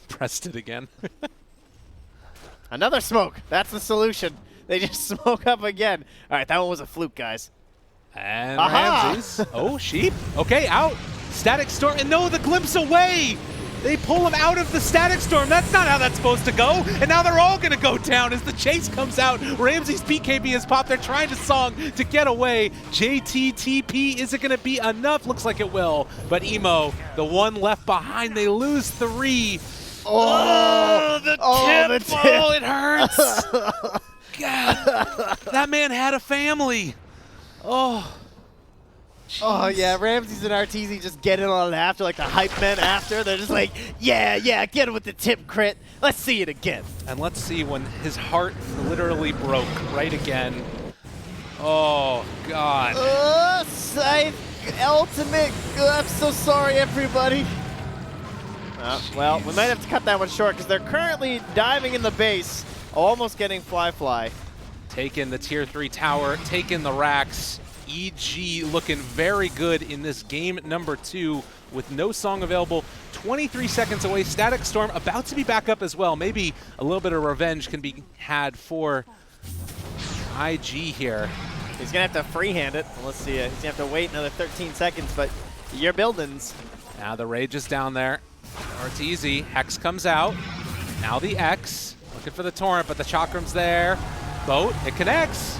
pressed it again. Another smoke. That's the solution. They just smoke up again. All right, that one was a fluke, guys. And Aha! Ramses. Oh, Sheep. Okay, out. Static Storm. And no, the glimpse away. They pull him out of the Static Storm. That's not how that's supposed to go. And now they're all going to go down as the chase comes out. Ramses' BKB has popped. They're trying to song to get away. JTTP, is it going to be enough? Looks like it will. But Emo, the one left behind, they lose 3. Oh, the tip. Oh, it hurts. God, that man had a family. Oh. Oh, yeah, Ramses and Arteezy just get in on it after, like the hype men after. They're just like, yeah, get him with the tip crit. Let's see it again. And let's see when his heart literally broke right again. Oh, God. Scythe Ultimate. I'm so sorry, everybody. Well, we might have to cut that one short because they're currently diving in the base, almost getting Fly. Taking the tier 3 tower, taking the racks. EG looking very good in this game number 2 with no song available. 23 seconds away. Static Storm about to be back up as well. Maybe a little bit of revenge can be had for IG here. He's going to have to freehand it. Let's see. He's going to have to wait another 13 seconds, but your buildings. Now the Rage is down there. Arteezy, Hex comes out. Now the X, looking for the Torrent, but the Chakram's there. Boat, it connects.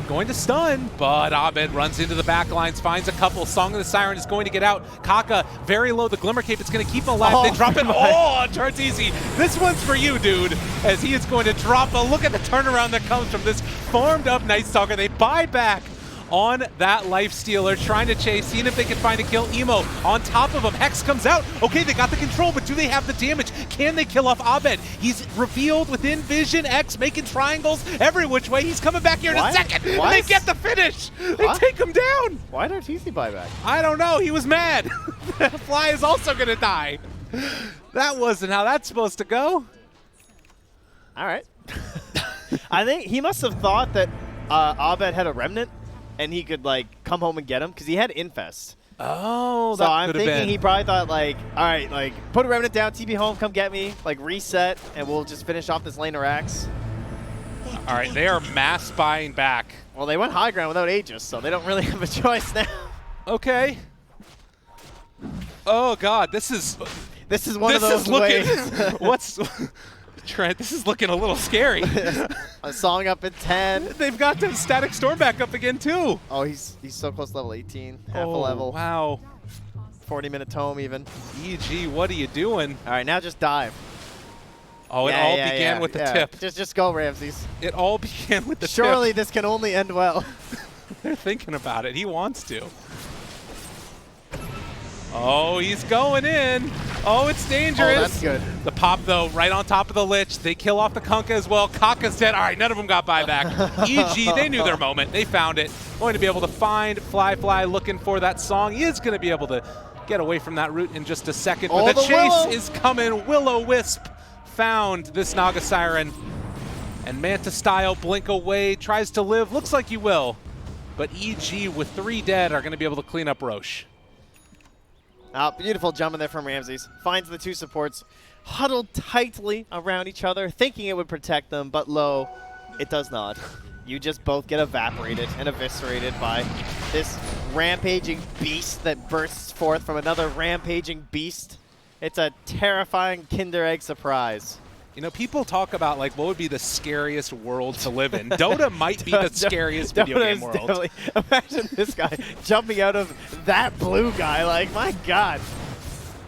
Going to stun, but Abed runs into the back lines, finds a couple. Song of the Siren is going to get out. Kaka, very low. The Glimmer Cape, it's going to keep him alive. They drop it. Oh, Arteezy, this one's for you, dude, as he is going to drop a look at the turnaround that comes from this farmed up Night Stalker. They buy back on that Lifestealer, trying to chase, seeing if they can find a kill. Emo on top of him. Hex comes out. Okay, they got the control, but do they have the damage? Can they kill off Abed? He's revealed within vision. X making triangles every which way. He's coming back here in a second. And they get the finish. They take him down. Why did Arteezy buy back? I don't know. He was mad. Fly is also going to die. That wasn't how that's supposed to go. All right. I think he must have thought that Abed had a Remnant and he could, like, come home and get him because he had Infest. Oh, so that I'm could have thinking been. he probably thought, like, all right, like, put a Remnant down, TP home, come get me, like, reset, and we'll just finish off this lane of racks. All right, they are mass buying back. Well, they went high ground without Aegis, so they don't really have a choice now. Okay. Oh, God, this is one of those ways. What's... Trent, this is looking a little scary. A song up at 10. They've got the Static Storm back up again, too. Oh, he's so close to level 18. Half a level. Wow. 40-minute tome even. EG, what are you doing? All right, now just dive. Oh, it all began with the tip. Just go, Ramses. It all began with the tip. Surely this can only end well. They're thinking about it. He wants to. Oh, he's going in. Oh, it's dangerous. Oh, that's good. The pop, though, right on top of the Lich. They kill off the Kunkka as well. Kaka's dead. All right, none of them got buyback. EG, they knew their moment. They found it. Going to be able to find Fly looking for that song. He is going to be able to get away from that route in just a second. But the chase is coming. Will-O-Wisp found this Naga Siren. And Manta style, blink away, tries to live, looks like you will. But EG with 3 dead are going to be able to clean up Roche. Beautiful jump in there from Ramses. Finds the 2 supports huddled tightly around each other, thinking it would protect them, but lo, it does not. You just both get evaporated and eviscerated by this rampaging beast that bursts forth from another rampaging beast. It's a terrifying Kinder Egg surprise. You know, people talk about, like, what would be the scariest world to live in. Dota might be the scariest video game world. Imagine this guy jumping out of that blue guy. Like, my God.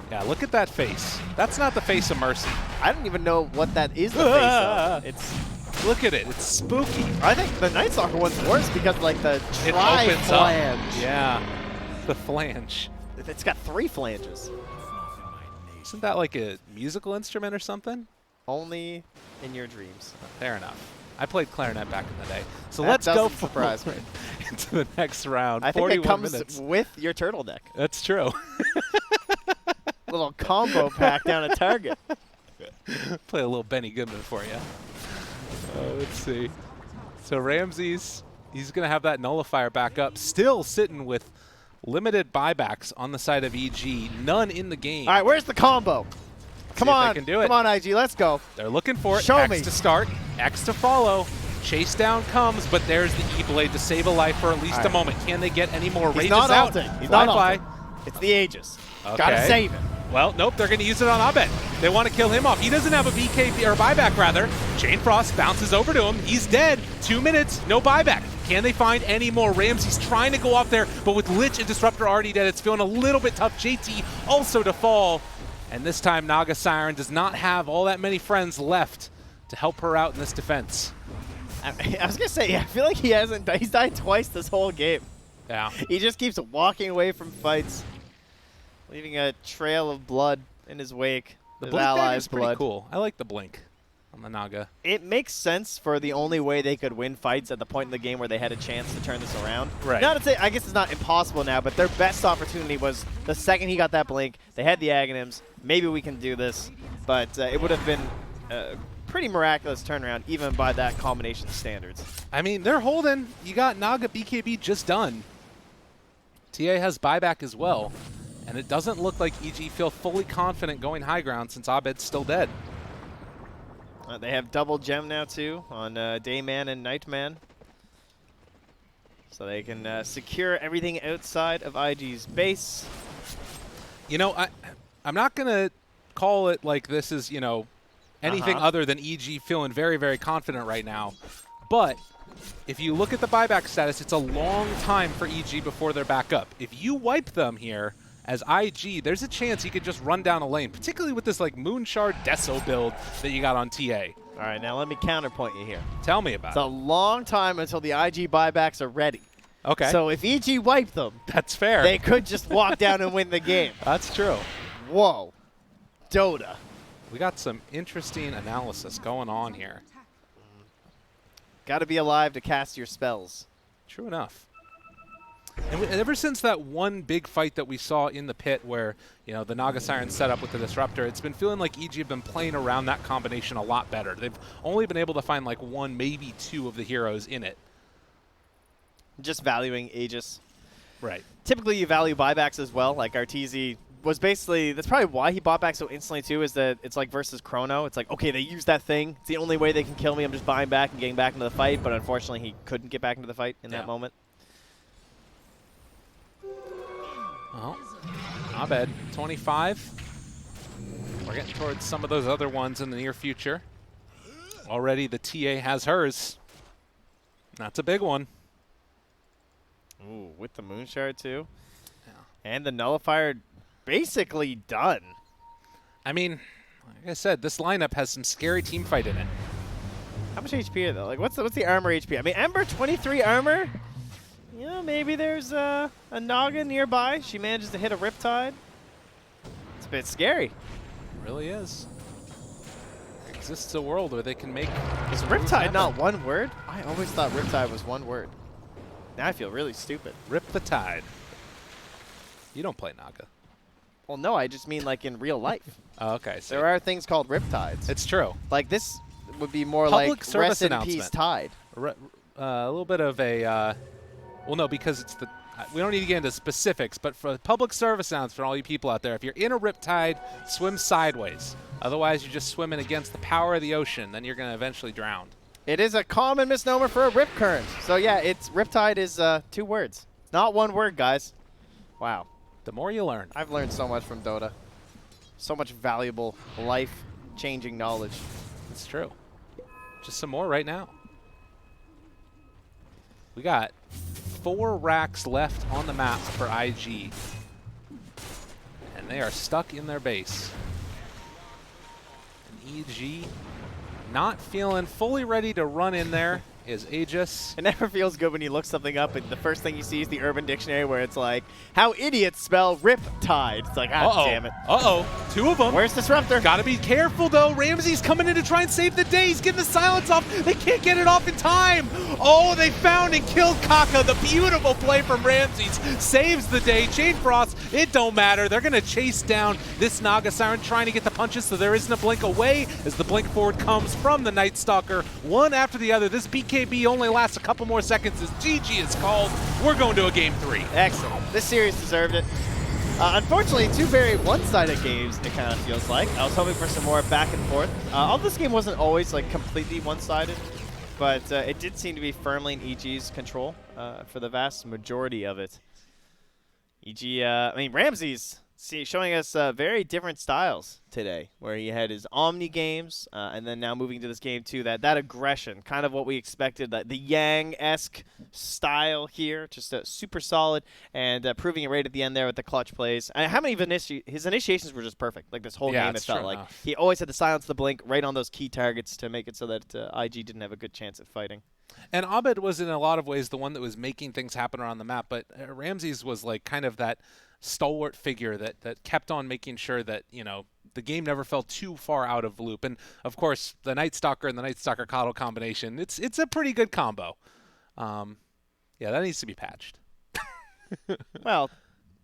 Yeah, look at that face. That's not the face of Mercy. I don't even know what that is the face of. Look at it. It's spooky. I think the Night Stalker one's worse because, like, the It opens up. flange. Yeah, the flange. It's got 3 flanges. Isn't that like a musical instrument or something? Only in your dreams. Fair enough. I played clarinet back in the day. So That let's go doesn't surprise me. into the next round. I think it 41 comes minutes. with your turtleneck. That's true. Little combo pack down at Target. Play a little Benny Goodman for you. Let's see. So Ramses, he's going to have that nullifier back up. Still sitting with limited buybacks on the side of EG. None in the game. All right, where's the combo? Come See if on. they can do it. Come on, IG, let's go. They're looking for it. Show X me. to start, X to follow. Chase down comes, but there's the E-Blade to save a life for at least a moment. Can they get any more He's rages not out? ulting. He's not Fly. ulting. It's the Aegis. Okay. Gotta save it. Well, nope, they're going to use it on Abed. They want to kill him off. He doesn't have a BKB, or buyback rather. Chain Frost bounces over to him. He's dead. 2 minutes, no buyback. Can they find any more? Ramsey's trying to go off there, but with Lich and Disruptor already dead, it's feeling a little bit tough. JT also to fall. And this time, Naga Siren does not have all that many friends left to help her out in this defense. I was going to say, I feel like he's died twice this whole game. Yeah. He just keeps walking away from fights, leaving a trail of blood in his wake. The his blink dagger allies' is pretty blood. cool. I like the blink on the Naga. It makes sense for the only way they could win fights at the point in the game where they had a chance to turn this around. Right. Not to say, I guess it's not impossible now, but their best opportunity was the second he got that blink. They had the Aghanims. Maybe we can do this. But it would have been a pretty miraculous turnaround, even by that combination standards. I mean, they're holding. You got Naga BKB just done. TA has buyback as well. And it doesn't look like EG feel fully confident going high ground since Abed's still dead. They have double gem now, too, on Dayman and Nightman. So they can secure everything outside of IG's base. You know, I'm not going to call it like this is, you know, anything other than EG feeling very, very confident right now. But if you look at the buyback status, it's a long time for EG before they're back up. If you wipe them here as IG, there's a chance you could just run down a lane, particularly with this like Moonshard Deso build that you got on TA. All right, now let me counterpoint you here. Tell me about It's a long time until the IG buybacks are ready. it. Okay. So if EG wiped them, that's fair. they could just walk down and win the game. That's true. Whoa. Dota. We got some interesting analysis going on here. Got to be alive to cast your spells. True enough. And ever since that one big fight that we saw in the pit where, you know, the Naga Siren set up with the Disruptor, it's been feeling like EG have been playing around that combination a lot better. They've only been able to find like 1, maybe 2 of the heroes in it. Just valuing Aegis. Right. Typically you value buybacks as well. Like Arteezy was basically, that's probably why he bought back so instantly too, is that it's like versus Chrono. It's like, okay, they used that thing. It's the only way they can kill me. I'm just buying back and getting back into the fight. But unfortunately he couldn't get back into the fight in that moment. Well, Abed, 25. We're getting towards some of those other ones in the near future. Already the TA has hers. That's a big one. Ooh, with the Moonshard too. Yeah. And the Nullifier basically done. I mean, like I said, this lineup has some scary team fight in it. How much HP are they? Like, what's the armor HP? I mean, Ember 23 armor. You know, maybe there's a Naga nearby. She manages to hit a Riptide. It's a bit scary. It really is. There exists a world where they can make. Is Riptide not one word? I always thought Riptide was one word. Now I feel really stupid. Rip the tide. You don't play Naga. Well, no, I just mean like in real life. Oh, okay. So There are things called Riptides. it's true. Like this, would be more Public like service rest in announcement. peace Tide. A little bit of a, well, no, because it's the, we don't need to get into specifics, but for public service announcement for all you people out there, if you're in a riptide, swim sideways. Otherwise, you're just swimming against the power of the ocean. Then you're going to eventually drown. It is a common misnomer for a rip current. So yeah, it's riptide is 2 words. It's not 1 word, guys. Wow. The more you learn. I've learned so much from Dota. So much valuable, life-changing knowledge. It's true. Just some more right now. We got 4 racks left on the map for IG. And they are stuck in their base. And EG not feeling fully ready to run in there is Aegis. It never feels good when you look something up and the first thing you see is the Urban Dictionary where it's like, how idiots spell riptide. It's like, damn it. Uh-oh. 2 of them. Where's Disruptor? Gotta be careful, though. Ramsey's coming in to try and save the day. He's getting the silence off. They can't get it off in time. Oh, they found and killed Kaka. The beautiful play from Ramses saves the day. Chain Frost, it don't matter. They're going to chase down this Naga Siren, trying to get the punches, so there isn't a blink away as the blink forward comes from the Night Stalker. One after the other. This BKB only lasts a couple more seconds as GG is called. We're going to a Game 3. Excellent. This series deserved it. Unfortunately, 2 very one-sided games, it kind of feels like. I was hoping for some more back and forth. Although this game wasn't always like completely one-sided, but it did seem to be firmly in EG's control for the vast majority of it. EG, I mean, Ramses showing us very different styles today, where he had his Omni games, and then now moving to this game too, that aggression, kind of what we expected, the Yang-esque style here, just super solid, and proving it right at the end there with the clutch plays. How many of his initiations were just perfect, like this whole game it felt like. He always had to silence the blink right on those key targets to make it so that IG didn't have a good chance at fighting. And Abed was in a lot of ways the one that was making things happen around the map, but Ramses was like kind of that stalwart figure that kept on making sure that, you know, the game never fell too far out of loop. And of course, the Night Stalker and the Night Stalker Coddle combination, it's a pretty good combo. Yeah, that needs to be patched. Well,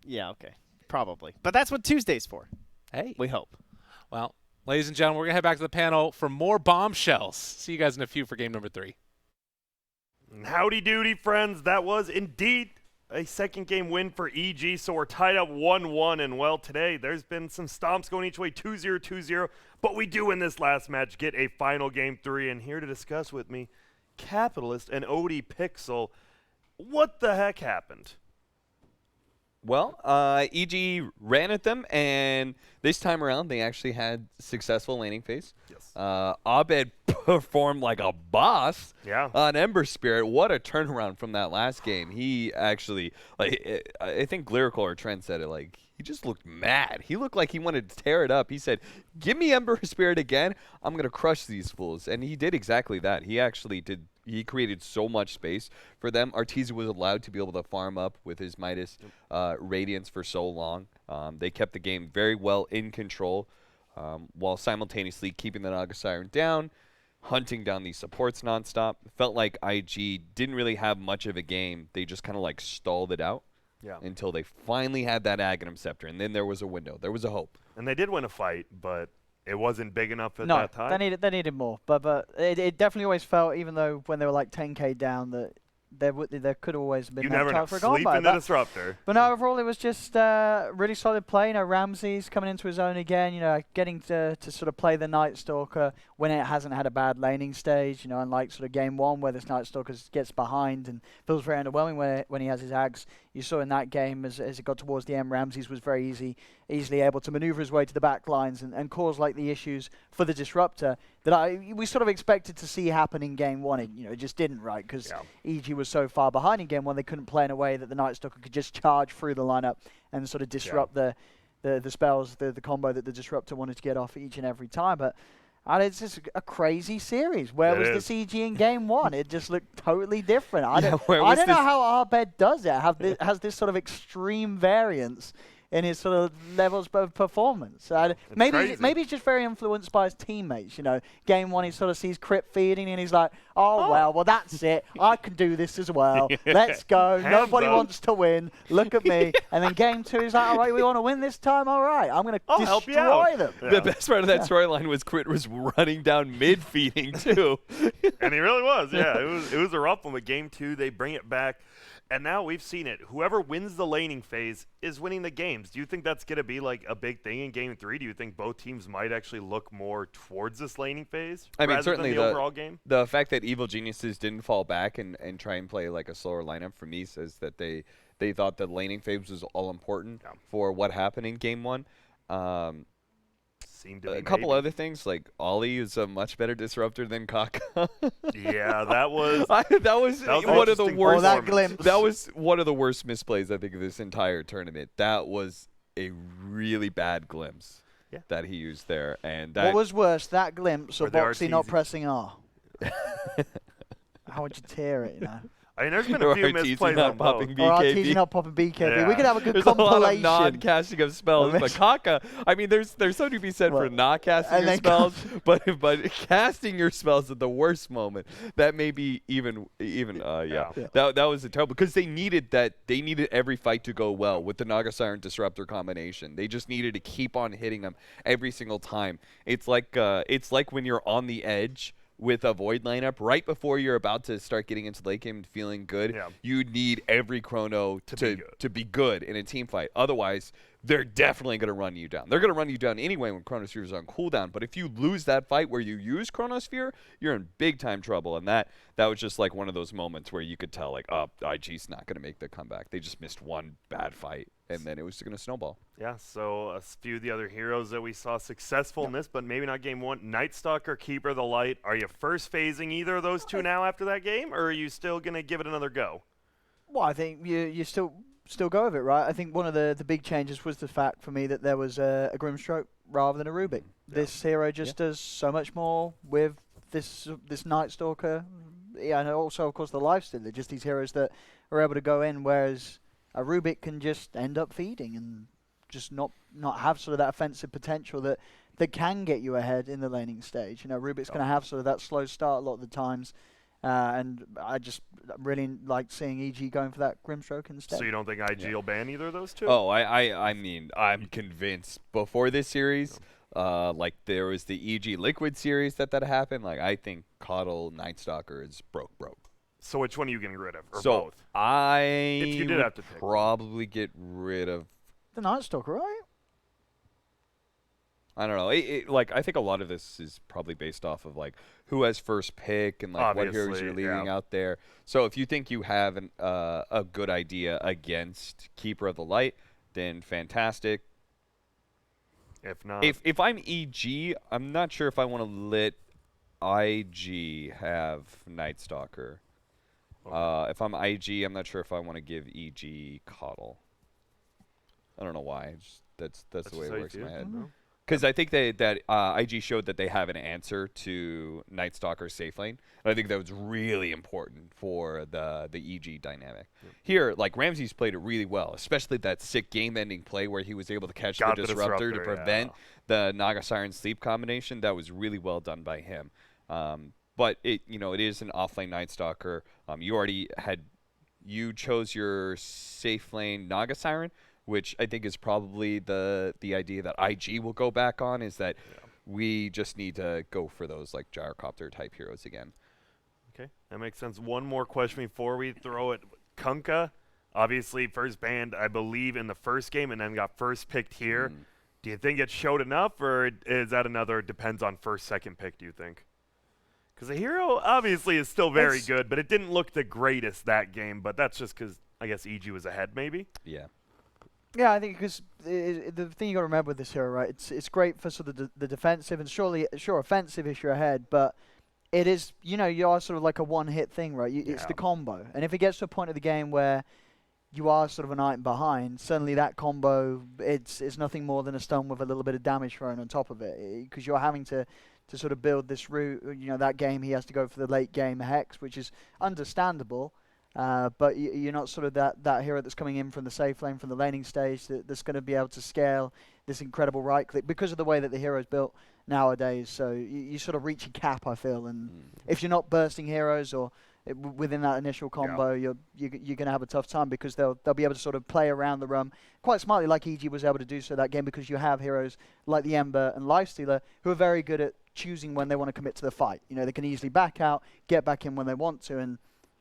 yeah, okay, probably. But that's what Tuesday's for. Hey. We hope. Well, ladies and gentlemen, we're going to head back to the panel for more bombshells. See you guys in a few for game number 3. Howdy doody, friends. That was indeed a second game win for EG, so we're tied up 1-1. And, well, today there's been some stomps going each way, 2-0, 2-0. But we do in this last match get a final game 3. And here to discuss with me, Capitalist and OD Pixel. What the heck happened? Well, EG ran at them, and this time around, they actually had successful laning phase. Yes. Abed performed like a boss on Ember Spirit. What a turnaround from that last game. He actually, like, I think Lyrical or Trent said it, like, he just looked mad. He looked like he wanted to tear it up. He said, give me Ember Spirit again. I'm going to crush these fools. And he did exactly that. He actually did. He created so much space for them. Arteezy was allowed to be able to farm up with his Midas Radiance for so long. They kept the game very well in control while simultaneously keeping the Naga Siren down, hunting down these supports nonstop. Felt like IG didn't really have much of a game. They just kind of like stalled it out until they finally had that Aghanim Scepter. And then there was a window. There was a hope. And they did win a fight, but it wasn't big enough at no, that time. they needed more. But it definitely always felt, even though when they were like 10k down, that there could always have been you never know. for a Sleep combo. in the Disruptor. But no, overall it was just really solid play. You know, Ramses coming into his own again. You know, getting to sort of play the Night Stalker when it hasn't had a bad laning stage. You know, unlike sort of game 1 where this Night Stalker gets behind and feels very underwhelming when he has his Ags. You saw in that game as it got towards the end, Ramses was very easily able to maneuver his way to the back lines and cause like the issues for the Disruptor that we sort of expected to see happen in game 1. It just didn't, right? Because EG was so far behind in game 1, they couldn't play in a way that the Night Stalker could just charge through the lineup and sort of disrupt the spells, the combo that the Disruptor wanted to get off each and every time. But it's just a crazy series. Where was this EG in game 1? It just looked totally different. I don't know how Abed does it. Has this sort of extreme variance in his sort of levels of performance. Maybe crazy. he's just very influenced by his teammates. You know, game 1 he sort of sees Crypt feeding and he's like, oh well, that's it. I can do this as well. Let's go. Hands Nobody up. wants to win. Look at me. And then game 2 he's like, all right, we want to win this time. All right, I'm going I'll to help you destroy out. them. Yeah. The best part of that storyline was Crit was running down mid-feeding, too. And he really was, yeah. It was a rough one, but game 2, they bring it back. And now we've seen it. Whoever wins the laning phase is winning the games. Do you think that's going to be like a big thing in game 3? Do you think both teams might actually look more towards this laning phase I mean, rather certainly than the overall game? The fact that Evil Geniuses didn't fall back and try and play like a slower lineup for me says that they thought the laning phase was all important for what happened in game 1. Seemed to be A couple maybe. other things, like Ollie is a much better disruptor than Kaka. Yeah, that was that was an one of the interesting worst. Oh, that performance. glimpse. That was one of the worst misplays I think of this entire tournament. That was a really bad glimpse that he used there, and that What was worse, that glimpse or Or the Boxy not RTZ. pressing R? How would you tear it, you know? I mean, there's been Or a few RTZ misplays not on popping both. Or BKB. RTZ not popping BKB. Yeah. We could have a good There's a lot of compilation. non-casting of spells, but Kaka. I mean, there's something to be said for Well, not casting and your then spells, but casting your spells at the worst moment. That may be even Yeah. That was a terrible because they needed that. They needed every fight to go well with the Naga Siren Disruptor combination. They just needed to keep on hitting them every single time. It's like when you're on the edge with a Void lineup right before you're about to start getting into late game and feeling good. Yeah. You need every chrono be good. to be good in a team fight. Otherwise, they're definitely going to run you down. They're going to run you down anyway when Chronosphere is on cooldown. But if you lose that fight where you use Chronosphere, you're in big time trouble. And that was just like one of those moments where you could tell, like, oh, IG's not going to make the comeback. They just missed one bad fight, and then it was going to snowball. Yeah, so a few of the other heroes that we saw successful in this, but maybe not game 1. Night Stalker, Keeper of the Light. Are you first phasing either of those two now after that game, or are you still going to give it another go? Well, I think you still go with it, right? I think one of the big changes was the fact for me that there was a Grimstroke rather than a Rubik. This hero just does so much more with this Night Stalker. Yeah, and also, of course, the Lifestealer. Just these heroes that are able to go in, whereas a Rubik can just end up feeding and just not have sort of that offensive potential that can get you ahead in the laning stage. You know, Rubik's going to have sort of that slow start a lot of the times. And I just really like seeing EG going for that Grimstroke instead. So you don't think IG will ban either of those two? Oh, I mean, I'm convinced before this series, like there was the EG Liquid series that happened. Like I think Coddle Night Stalker is broke. So which one are you getting rid of, or So both? I If you did would have to pick one. probably get rid of. The Night Stalker, right? I don't know. Like I think a lot of this is probably based off of like who has first pick and like what heroes Obviously, you're leaving yeah. out there. So if you think you have a good idea against Keeper of the Light, then fantastic. If not, If I'm EG, I'm not sure if I want to let IG have Night Stalker. If I'm IG, I'm not sure if I want to give EG Coddle. I don't know why. That's the way it works in my head. Because I think that IG showed that they have an answer to Night Stalker's safe lane. And I think that was really important for the EG dynamic. Here, like, Ramsey's played it really well, especially that sick game-ending play where he was able to catch Got the the disruptor to disruptor, prevent the Naga Siren Sleep combination. That was really well done by him. But it is an offlane Night Stalker. You chose your safe lane Naga Siren, which I think is probably the idea that IG will go back on, is that we just need to go for those like gyrocopter type heroes again. okay, that makes sense. One more question before we throw it. Kunkka, obviously first banned, I believe, in the first game, and then got first picked here. Do you think it showed enough, or is that another depends on first, second pick, do you think? Because the hero obviously is still very good, but it didn't look the greatest that game, but that's just because I guess EG was ahead maybe? Yeah. Yeah, I think because the thing you got to remember with this hero, right? It's great for sort of the defensive and sure offensive if you're ahead, but it is you are sort of like a one-hit thing, right? It's the combo, and if it gets to a point of the game where you are sort of an item behind, suddenly that combo it's nothing more than a stun with a little bit of damage thrown on top of it, because you're having to sort of build this route. That game he has to go for the late game hex, which is understandable. But you're not sort of that hero that's coming in from the safe lane, from the laning stage, that's going to be able to scale this incredible right click because of the way that the hero's built nowadays. So you sort of reach a cap, I feel. And if you're not bursting heroes or within that initial combo, you're going to have a tough time because they'll be able to sort of play around the roam quite smartly, like EG was able to do so that game, because you have heroes like the Ember and Lifestealer who are very good at choosing when they want to commit to the fight. You know, they can easily back out, get back in when they want to, and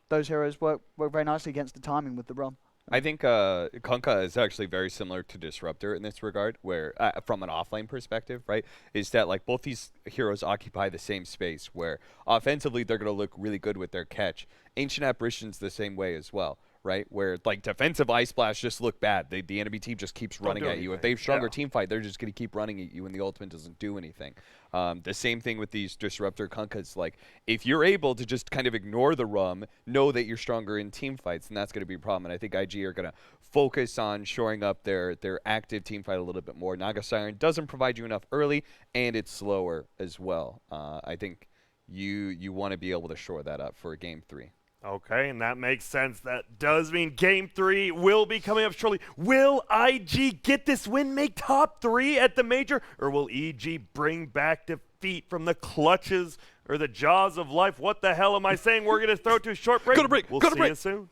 those heroes work very nicely against the timing with the ROM. I think Kunkka is actually very similar to Disruptor in this regard, where from an offlane perspective, right, is that like both these heroes occupy the same space, where offensively they're going to look really good with their catch. Ancient Apparition's the same way as well, right, where like defensive Ice Blast just look bad. The enemy team just keeps running at you. If they have stronger team fight, they're just going to keep running at you, and the ultimate doesn't do anything. The same thing with these Disruptor Kunkas. Like, if you're able to just kind of ignore the RUM, know that you're stronger in team fights, and that's going to be a problem. And I think IG are going to focus on shoring up their active team fight a little bit more. Naga Siren doesn't provide you enough early, and it's slower as well. I think you want to be able to shore that up for Game 3. Okay, and that makes sense. That does mean Game 3 will be coming up shortly. Will IG get this win, make top 3 at the Major, or will EG bring back defeat from the clutches or the jaws of life? What the hell am I saying? We're going to throw to a short break. Go to break. We'll Go to see break. you soon.